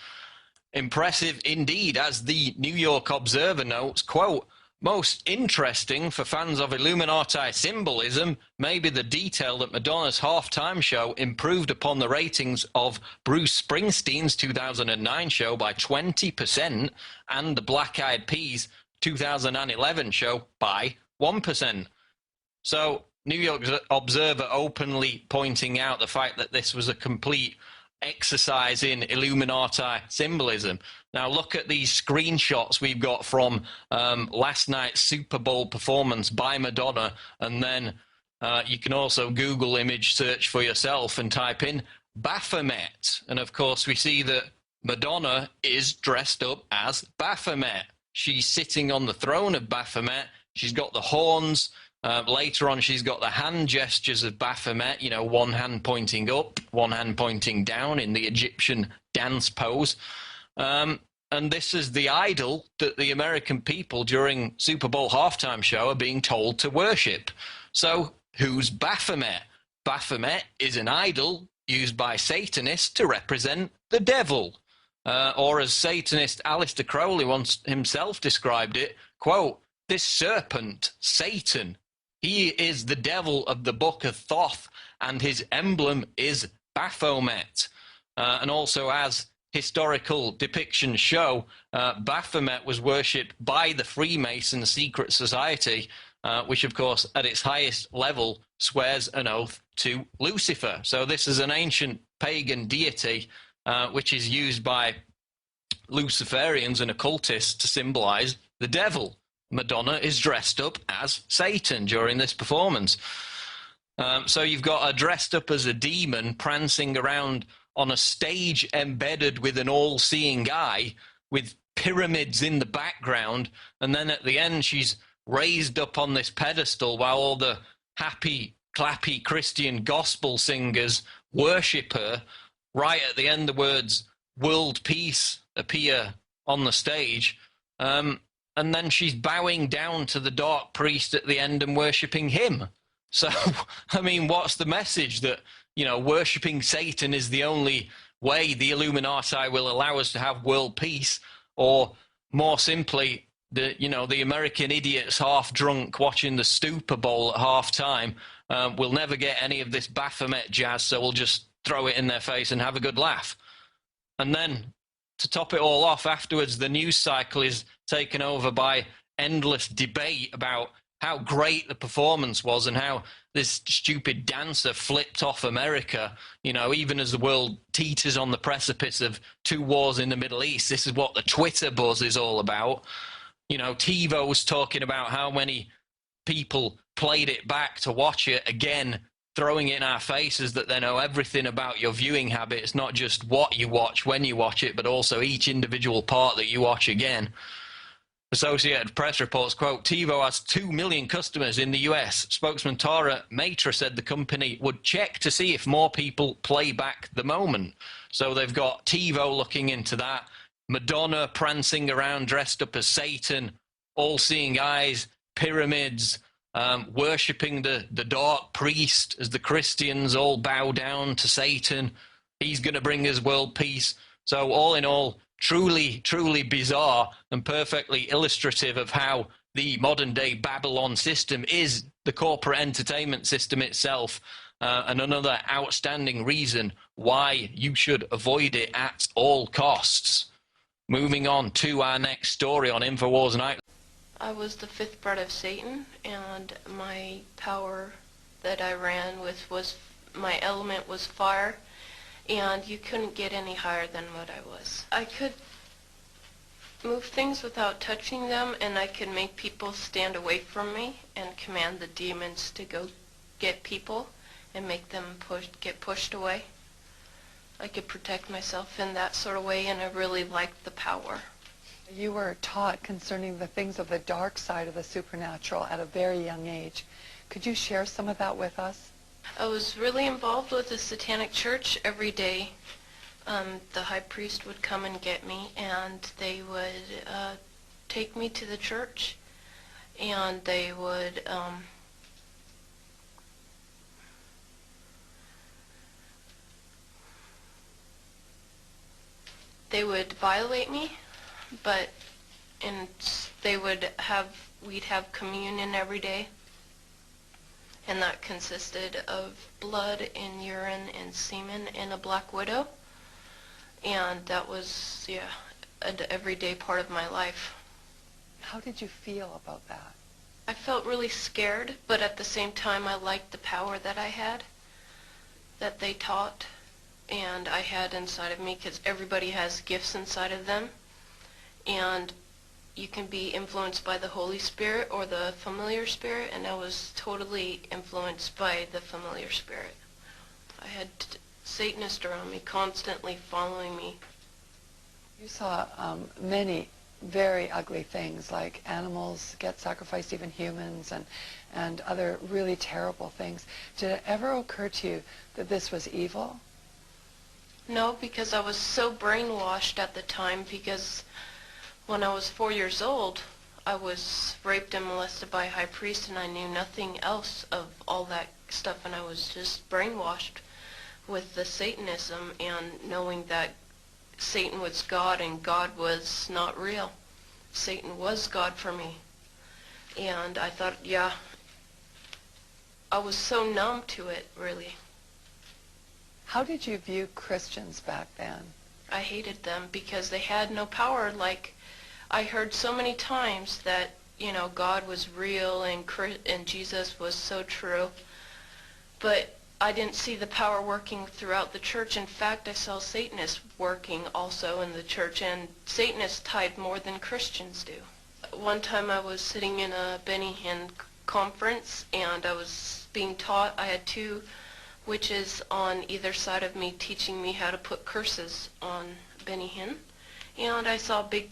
Impressive indeed, as the New York Observer notes, quote, "Most interesting for fans of Illuminati symbolism may be the detail that Madonna's halftime show improved upon the ratings of Bruce Springsteen's 2009 show by 20% and the Black Eyed Peas' 2011 show by 1%. So, New York Observer openly pointing out the fact that this was a complete exercise in Illuminati symbolism. Now look at these screenshots we've got from last night's Super Bowl performance by Madonna, and then you can also Google image search for yourself and type in Baphomet, and of course we see that Madonna is dressed up as Baphomet. She's sitting on the throne of Baphomet. She's got the horns. Later on, she's got the hand gestures of Baphomet, you know, one hand pointing up, one hand pointing down in the Egyptian dance pose. And this is the idol that the American people during Super Bowl halftime show are being told to worship. So who's Baphomet? Baphomet is an idol used by Satanists to represent the devil. Or as Satanist Aleister Crowley once himself described it, quote, "This serpent, Satan, he is the devil of the Book of Thoth, and his emblem is Baphomet." And also, as historical depictions show, Baphomet was worshipped by the Freemason secret society, which, of course, at its highest level, swears an oath to Lucifer. So this is an ancient pagan deity which is used by Luciferians and occultists to symbolize the devil. Madonna is dressed up as Satan during this performance. So you've got her dressed up as a demon prancing around on a stage embedded with an all-seeing eye with pyramids in the background, and then at the end she's raised up on this pedestal while all the happy, clappy Christian gospel singers worship her. Right at the end, the words "World Peace" appear on the stage. And then she's bowing down to the dark priest at the end and worshipping him. So, I mean, what's the message? That, you know, worshipping Satan is the only way the Illuminati will allow us to have world peace? Or more simply, the American idiots half drunk watching the Super Bowl at halftime will never get any of this Baphomet jazz, so we'll just throw it in their face and have a good laugh. And then, to top it all off, afterwards the news cycle is taken over by endless debate about how great the performance was and how this stupid dancer flipped off America. You know, even as the world teeters on the precipice of 2 wars in the Middle East, this is what the Twitter buzz is all about. You know, TiVo's talking about how many people played it back to watch it again, throwing it in our faces that they know everything about your viewing habits, not just what you watch when you watch it, but also each individual part that you watch again. Associated Press reports, quote, TiVo has 2 million customers in the US. Spokesman Tara Matra said the company would check to see if more people play back the moment. So they've got TiVo looking into that. Madonna prancing around dressed up as Satan, all-seeing eyes, pyramids, worshipping the dark priest as the Christians all bow down to Satan. He's going to bring us world peace. So all in all, truly, truly bizarre and perfectly illustrative of how the modern-day Babylon system is the corporate entertainment system itself, and another outstanding reason why you should avoid it at all costs. Moving on to our next story on InfoWars Night. I was the fifth bread of Satan, and my power that I ran with was, my element was fire, and you couldn't get any higher than what I was. I could move things without touching them, and I could make people stand away from me and command the demons to go get people and make them get pushed away. I could protect myself in that sort of way, and I really liked the power. You were taught concerning the things of the dark side of the supernatural at a very young age. Could you share some of that with us? I was really involved with the Satanic Church every day. The high priest would come and get me, and they would take me to the church, and they would violate me, but we'd have communion every day, and that consisted of blood and urine and semen and a black widow, and that was, yeah, an everyday part of my life. How did you feel about that? I felt really scared, but at the same time I liked the power that I had, that they taught, and I had inside of me, because everybody has gifts inside of them, and you can be influenced by the Holy Spirit or the familiar spirit, and I was totally influenced by the familiar spirit. I had Satanists around me constantly following me. You saw many very ugly things, like animals get sacrificed, even humans, and other really terrible things. Did it ever occur to you that this was evil? No, because I was so brainwashed at the time, because when I was 4 years old, I was raped and molested by a high priest, and I knew nothing else of all that stuff, and I was just brainwashed with the Satanism and knowing that Satan was God and God was not real. Satan was God for me. And I thought, yeah, I was so numb to it, really. How did you view Christians back then? I hated them because they had no power. Like, I heard so many times that, you know, God was real and Jesus was so true. But I didn't see the power working throughout the church. In fact, I saw Satanists working also in the church, and Satanists tithe more than Christians do. One time I was sitting in a Benny Hinn conference, and I was being taught. I had two witches on either side of me teaching me how to put curses on Benny Hinn, and I saw a big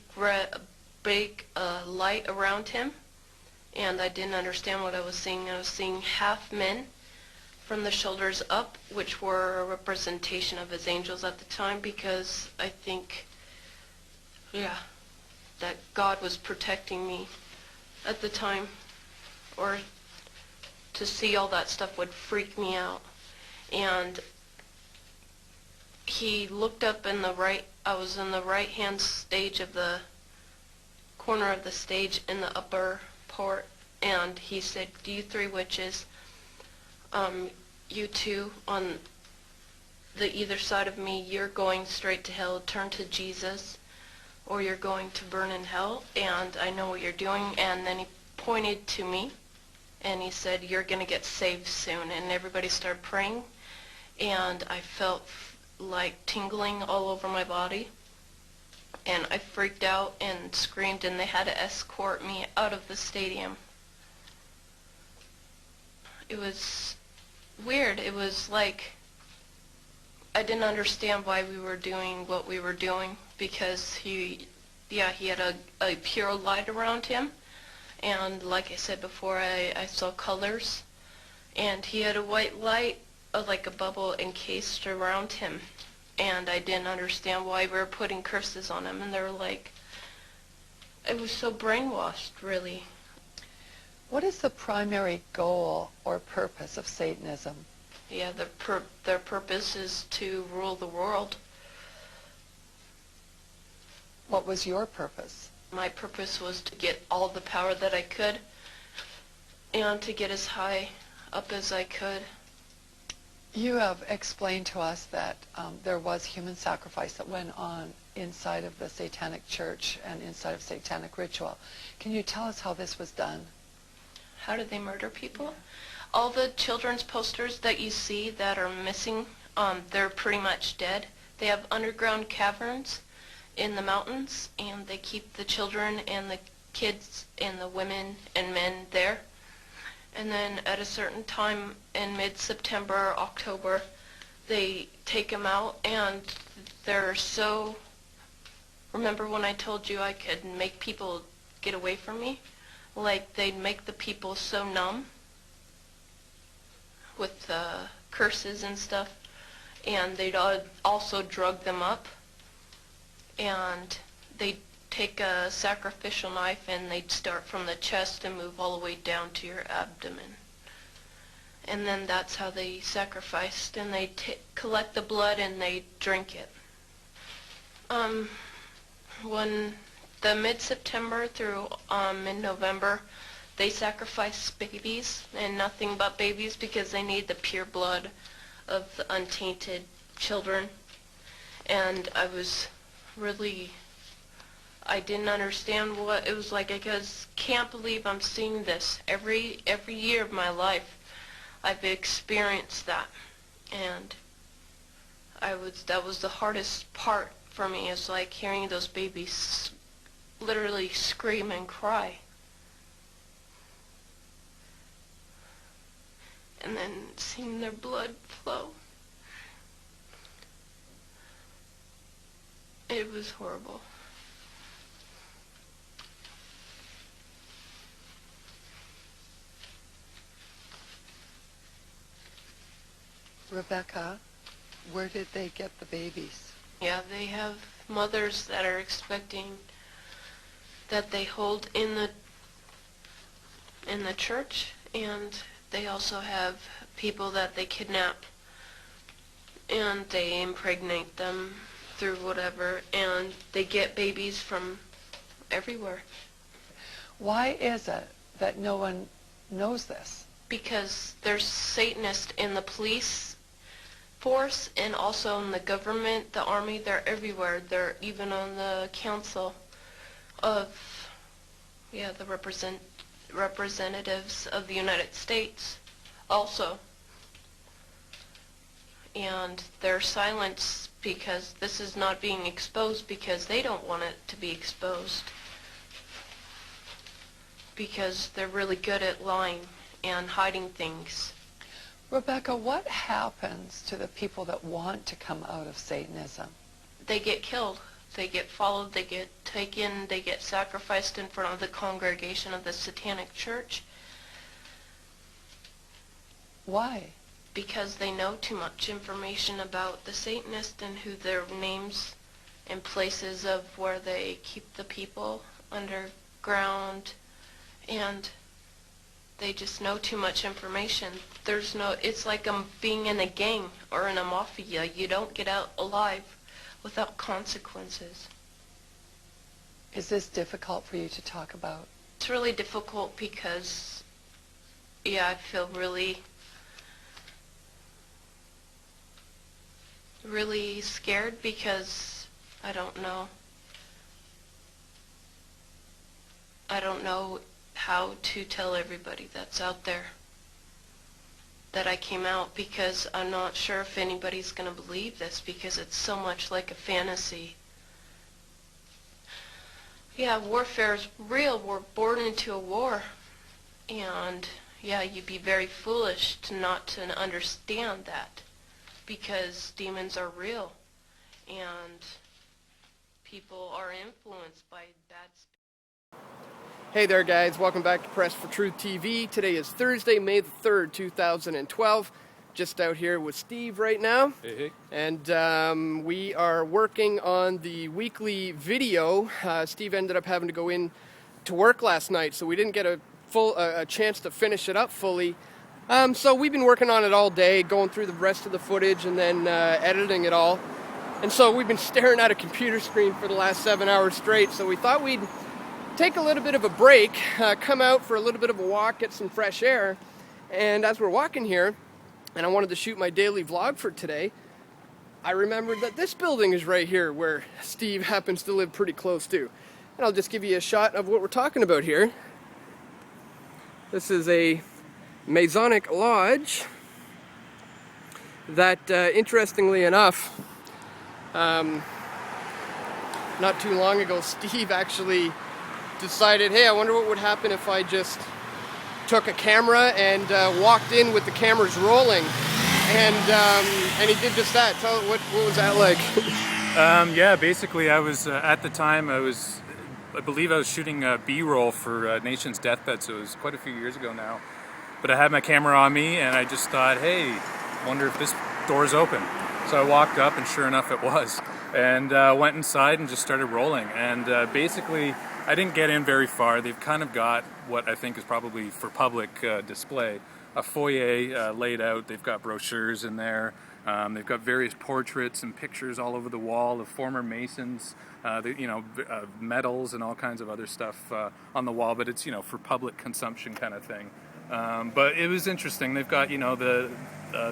light around him, and I didn't understand what I was seeing. I was seeing half men from the shoulders up, which were a representation of his angels at the time, because I think, yeah, that God was protecting me at the time, or to see all that stuff would freak me out. And he looked up in the right, I was in the right hand stage of the corner of the stage in the upper part, and he said, "You three witches, you two on the either side of me, you're going straight to hell. Turn to Jesus, or you're going to burn in hell, and I know what you're doing." And then he pointed to me, and he said, "You're going to get saved soon." And everybody started praying, and I felt like tingling all over my body, and I freaked out and screamed, and they had to escort me out of the stadium. It was weird. It was like I didn't understand why we were doing what we were doing, because he yeah, he had a pure light around him. And like I said before, I saw colors. And he had a white light, like a bubble encased around him. And I didn't understand why we were putting curses on him. And they were like, it was so brainwashed, really. What is the primary goal or purpose of Satanism? Yeah, their purpose is to rule the world. What was your purpose? My purpose was to get all the power that I could and to get as high up as I could. You have explained to us that there was human sacrifice that went on inside of the Satanic Church and inside of Satanic ritual. Can you tell us how this was done? How did they murder people? All the children's posters that you see that are missing, they're pretty much dead. They have underground caverns in the mountains, and they keep the children and the kids and the women and men there. And then at a certain time in mid-September, October, they take them out, and they're so... Remember when I told you I could make people get away from me? Like, they'd make the people so numb with curses and stuff, and they'd also drug them up, and they'd take a sacrificial knife and they'd start from the chest and move all the way down to your abdomen. And then that's how they sacrificed, and they'd collect the blood and they'd drink it. When the mid-September through mid-November, they sacrifice babies, and nothing but babies, because they need the pure blood of the untainted children. And I was really, I didn't understand what it was like. I just can't believe I'm seeing this. Every year of my life, I've experienced that. And that was the hardest part for me, is like hearing those babies literally scream and cry. And then seeing their blood flow. It was horrible. Rebecca, where did they get the babies? Yeah, they have mothers that are expecting, that they hold in the church, and they also have people that they kidnap, and they impregnate them through whatever, and they get babies from everywhere. Why is it that no one knows this? Because there's Satanists in the police force and also in the government, the army. They're everywhere. They're even on the council of, yeah, the representatives of the United States also. And they're silenced because this is not being exposed, because they don't want it to be exposed, because they're really good at lying and hiding things. Rebecca, what happens to the people that want to come out of Satanism? They get killed. They get followed. They get taken. They get sacrificed in front of the congregation of the Satanic Church. Why? Because they know too much information about the Satanists and who their names and places of where they keep the people underground, and they just know too much information. It's like being in a gang or in a mafia. You don't get out alive without consequences. Is this difficult for you to talk about? It's really difficult because, yeah, I feel really scared, because I don't know how to tell everybody that's out there that I came out, because I'm not sure if anybody's going to believe this, because it's so much like a fantasy. Yeah, warfare is real. We're born into a war. And yeah, you'd be very foolish not to understand that, because demons are real, and people are influenced by bad spirits. Hey there guys, welcome back to Press for Truth TV. Today is Thursday, May the 3rd, 2012. Just out here with Steve right now. Hey. And we are working on the weekly video. Steve ended up having to go in to work last night, so we didn't get a chance to finish it up fully. So we've been working on it all day, going through the rest of the footage and then editing it all. And so we've been staring at a computer screen for the last 7 hours straight, so we thought we'd take a little bit of a break, come out for a little bit of a walk, get some fresh air. And as we're walking here, and I wanted to shoot my daily vlog for today, I remembered that this building is right here where Steve happens to live pretty close to. And I'll just give you a shot of what we're talking about here. This is a Masonic lodge that, interestingly enough, not too long ago, Steve actually decided, hey, I wonder what would happen if I just took a camera and walked in with the cameras rolling, and he did just that. Tell what was that like? Yeah, basically I was, at the time, I believe I was shooting B-roll for Nation's Deathbed, so it was quite a few years ago now. But I had my camera on me, and I just thought, hey, wonder if this door's open. So I walked up, and sure enough, it was. And went inside and just started rolling. And basically, I didn't get in very far. They've kind of got what I think is probably for public display. A foyer laid out. They've got brochures in there. They've got various portraits and pictures all over the wall of former Masons, medals and all kinds of other stuff on the wall. But it's, for public consumption kind of thing. But it was interesting. They've got,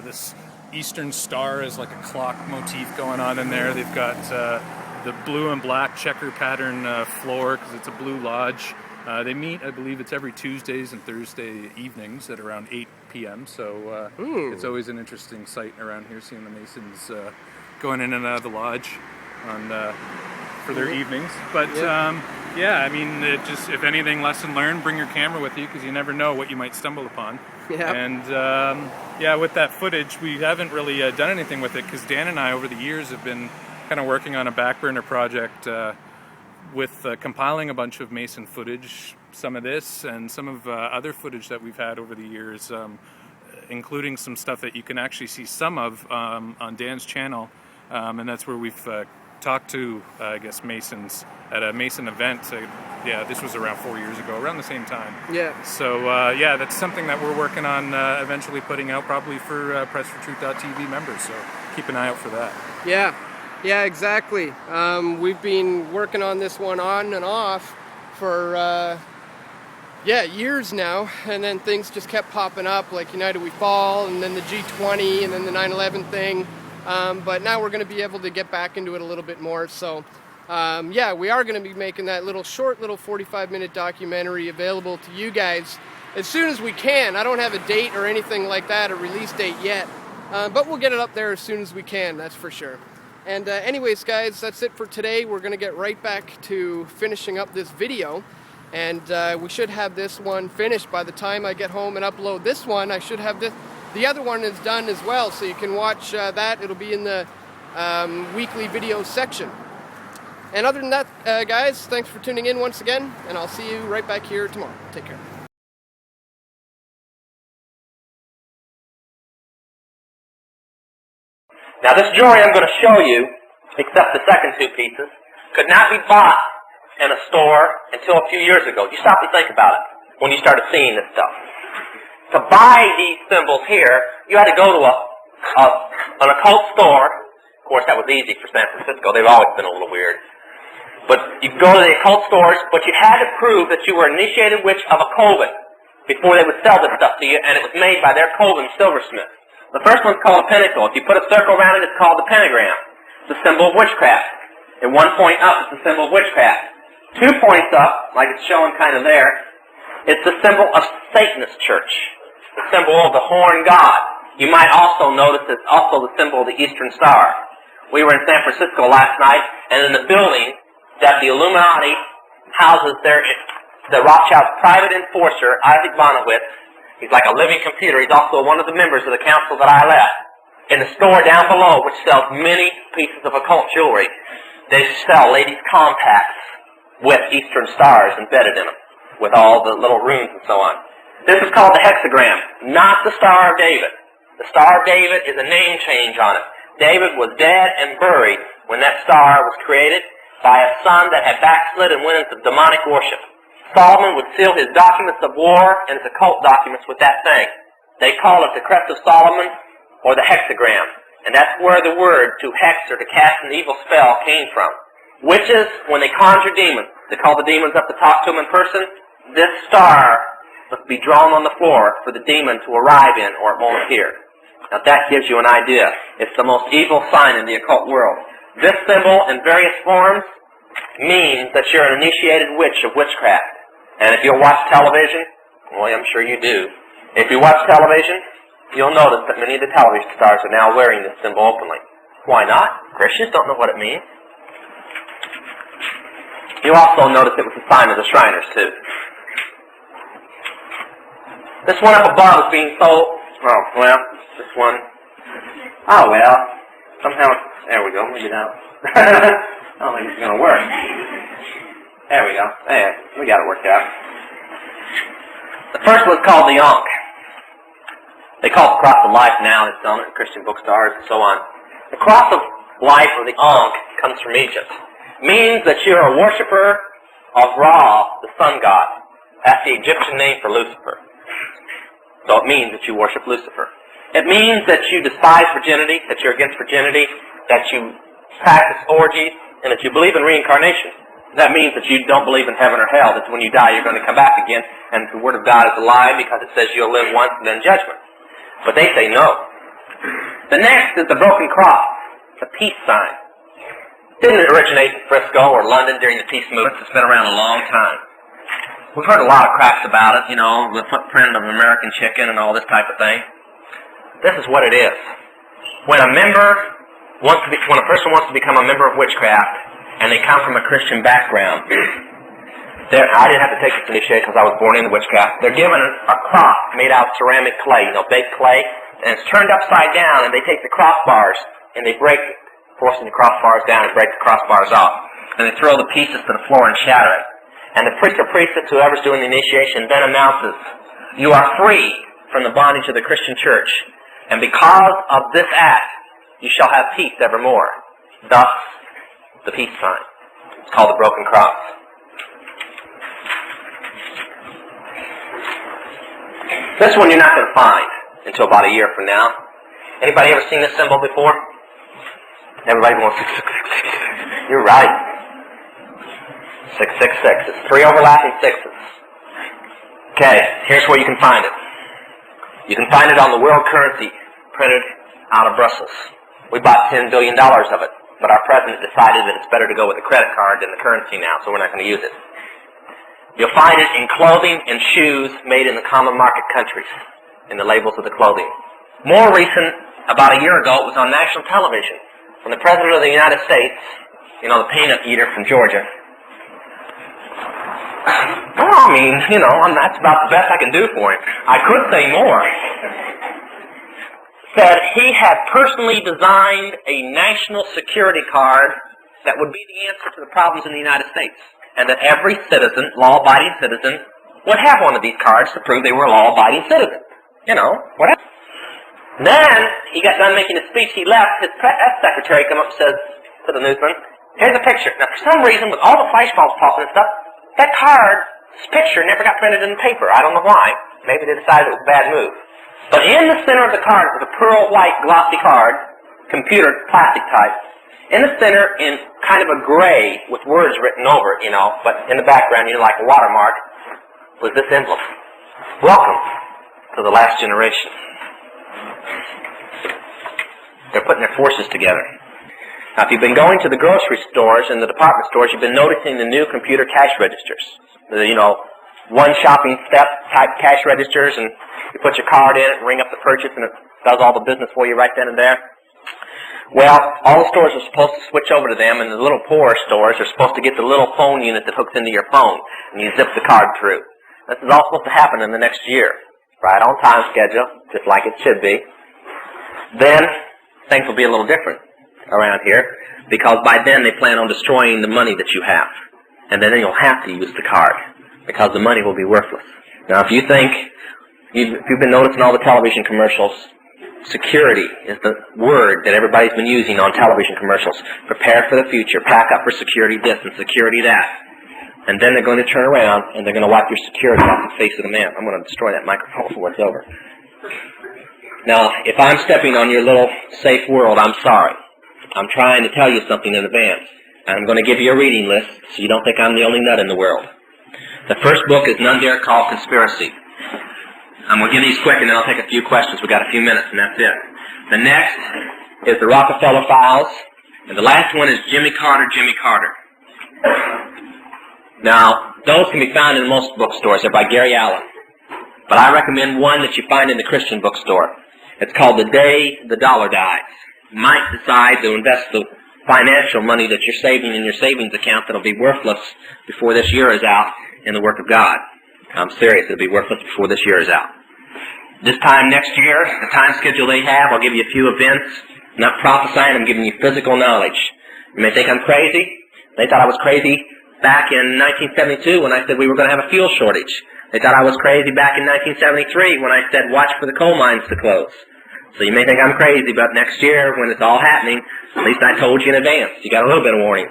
this Eastern Star is like a clock motif going on in there. They've got the blue and black checker pattern floor because it's a blue lodge. They meet, I believe it's every Tuesdays and Thursday evenings at around 8 p.m. So it's always an interesting sight around here, seeing the Masons going in and out of the lodge for their evenings. But yeah, I mean, if anything, lesson learned, bring your camera with you because you never know what you might stumble upon. Yeah. And yeah, with that footage, we haven't really done anything with it because Dan and I over the years have been kind of working on a back burner project with compiling a bunch of Mason footage, some of this and some of other footage that we've had over the years, including some stuff that you can actually see some of on Dan's channel, and that's where we've talked to, I guess, Masons at a Mason event. Yeah, this was around 4 years ago, around the same time. Yeah. So yeah, that's something that we're working on eventually putting out, probably for PressForTruth.tv members. So keep an eye out for that. Yeah. Yeah, exactly. We've been working on this one on and off for years now, and then things just kept popping up, like United We Fall, and then the G20, and then the 9/11 thing. But now we're going to be able to get back into it a little bit more. So yeah, we are going to be making that short little 45-minute documentary available to you guys as soon as we can. I don't have a date or anything like that, a release date yet, but we'll get it up there as soon as we can, that's for sure. And anyways, guys, that's it for today. We're going to get right back to finishing up this video. And we should have this one finished by the time I get home and upload this one. I should have the other one is done as well, so you can watch that. It'll be in the weekly video section. And other than that, guys, thanks for tuning in once again, and I'll see you right back here tomorrow. Take care. Now this jewelry I'm going to show you, except the second two pieces, could not be bought in a store until a few years ago. You stop and think about it when you started seeing this stuff. To buy these symbols here, you had to go to an occult store. Of course, that was easy for San Francisco. They've always been a little weird. But you go to the occult stores, but you had to prove that you were an initiated witch of a coven before they would sell this stuff to you, and it was made by their coven silversmith. The first one's called a pentacle. If you put a circle around it, it's called the pentagram. It's a symbol of witchcraft. At 1 point up, it's a symbol of witchcraft. 2 points up, like it's showing kind of there, it's the symbol of Satanist church. The symbol of the horn god. You might also notice it's also the symbol of the Eastern Star. We were in San Francisco last night, and in the building that the Illuminati houses the Rothschild's private enforcer, Isaac Bonowitz. He's like a living computer. He's also one of the members of the council that I led. In the store down below, which sells many pieces of occult jewelry, They sell ladies' compacts with Eastern stars embedded in them, with all the little runes and so on. This is called the hexagram, not the Star of David. The Star of David is a name change on it. David was dead and buried when that star was created by a son that had backslid and went into demonic worship. Solomon would seal his documents of war and his occult documents with that thing. They call it the Crest of Solomon or the hexagram. And that's where the word to hex or to cast an evil spell came from. Witches, when they conjure demons, they call the demons up to talk to them in person. This star must be drawn on the floor for the demon to arrive in, or it won't appear. Now that gives you an idea. It's the most evil sign in the occult world. This symbol, in various forms, means that you're an initiated witch of witchcraft. And if you'll watch television, well, I'm sure you do. If you watch television, you'll notice that many of the television stars are now wearing this symbol openly. Why not? Christians don't know what it means. You also notice it was a sign of the Shriners, too. This one up above is being sold. Oh, well, this one. Oh, well. Somehow, there we go. Let me get out. I don't think it's going to work. There we go. There, we got it worked out. The first one's called the Ankh. They call it the Cross of Life now. It's on it in Christian bookstores and so on. The Cross of Life, or the Ankh, comes from Egypt. Means that you're a worshiper of Ra, the sun god. That's the Egyptian name for Lucifer. So it means that you worship Lucifer. It means that you despise virginity, that you're against virginity, that you practice orgies, and that you believe in reincarnation. That means that you don't believe in heaven or hell, that when you die you're going to come back again, and the Word of God is a lie because it says you'll live once and then judgment. But they say no. The next is the broken cross, the peace sign. It didn't originate in Frisco or London during the peace movement. It's been around a long time. We've heard a lot of cracks about it, you know, the footprint of American chicken and all this type of thing. This is what it is. When a person wants to become a member of witchcraft, and they come from a Christian background, I didn't have to take this initiation because I was born into witchcraft. They're given a cross made out of ceramic clay, you know, baked clay, and it's turned upside down, and they take the crossbars and they break it, forcing the crossbars down and break the crossbars off. And they throw the pieces to the floor and shatter it. And the priest or priestess, whoever's doing the initiation, then announces, "You are free from the bondage of the Christian church, and because of this act, you shall have peace evermore." Thus, the peace sign. It's called the broken cross. This one you're not going to find until about a year from now. Anybody ever seen this symbol before? Everybody going 666. You're right. 666. It's 3 overlapping sixes. Okay, here's where you can find it. You can find it on the world currency printed out of Brussels. We bought $10 billion of it, but our president decided that it's better to go with a credit card than the currency now, so we're not going to use it. You'll find it in clothing and shoes made in the common market countries, in the labels of the clothing. More recent, about a year ago, it was on national television, when the President of the United States, you know, the peanut eater from Georgia, well, I mean, you know, that's about the best I can do for him. I could say more. Said he had personally designed a national security card that would be the answer to the problems in the United States. And that every citizen, law-abiding citizen, would have one of these cards to prove they were a law-abiding citizen. You know, whatever. Then, he got done making his speech, he left, his press secretary come up and says to the newsman, "Here's a picture." Now, for some reason, with all the flash bulbs popping and stuff, that card's picture never got printed in the paper. I don't know why. Maybe they decided it was a bad move. But in the center of the card was a pearl white glossy card, computer plastic type. In the center, in kind of a gray with words written over it, you know, but in the background, you know, like a watermark, was this emblem. "Welcome to the last generation." They're putting their forces together. Now, if you've been going to the grocery stores and the department stores, you've been noticing the new computer cash registers. You know, one shopping step type cash registers, and you put your card in it, ring up the purchase, and it does all the business for you right then and there. Well, all the stores are supposed to switch over to them, and the little poorer stores are supposed to get the little phone unit that hooks into your phone, and you zip the card through. This is all supposed to happen in the next year, right on time schedule, just like it should be. Then, things will be a little different. around here, because by then they plan on destroying the money that you have. And then you'll have to use the card, because the money will be worthless. Now, if you think, if you've been noticing all the television commercials, security is the word that everybody's been using on television commercials. Prepare for the future, pack up for security this and security that. And then they're going to turn around and they're going to wipe your security off the face of the man. I'm going to destroy that microphone before it's over. Now, if I'm stepping on your little safe world, I'm sorry. I'm trying to tell you something in advance. And I'm going to give you a reading list so you don't think I'm the only nut in the world. The first book is None Dare Call Conspiracy. I'm going to give these quick and then I'll take a few questions. We've got a few minutes and that's it. The next is the Rockefeller Files. And the last one is Jimmy Carter, Jimmy Carter. Now, those can be found in most bookstores. They're by Gary Allen. But I recommend one that you find in the Christian bookstore. It's called The Day the Dollar Dies. You might decide to invest the financial money that you're saving in your savings account that'll be worthless before this year is out in the work of God. I'm serious. It'll be worthless before this year is out. This time next year, the time schedule they have, I'll give you a few events. I'm not prophesying. I'm giving you physical knowledge. You may think I'm crazy. They thought I was crazy back in 1972 when I said we were going to have a fuel shortage. They thought I was crazy back in 1973 when I said watch for the coal mines to close. So you may think I'm crazy, but next year when it's all happening, at least I told you in advance. You got a little bit of warning.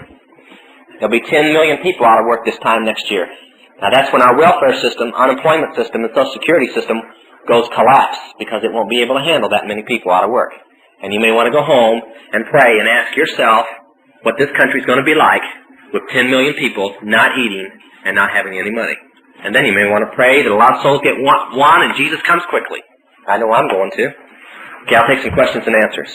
There'll be 10 million people out of work this time next year. Now that's when our welfare system, unemployment system, and social security system goes collapse because it won't be able to handle that many people out of work. And you may want to go home and pray and ask yourself what this country's going to be like with 10 million people not eating and not having any money. And then you may want to pray that a lot of souls get won and Jesus comes quickly. I know I'm going to. Okay, I'll take some questions and answers.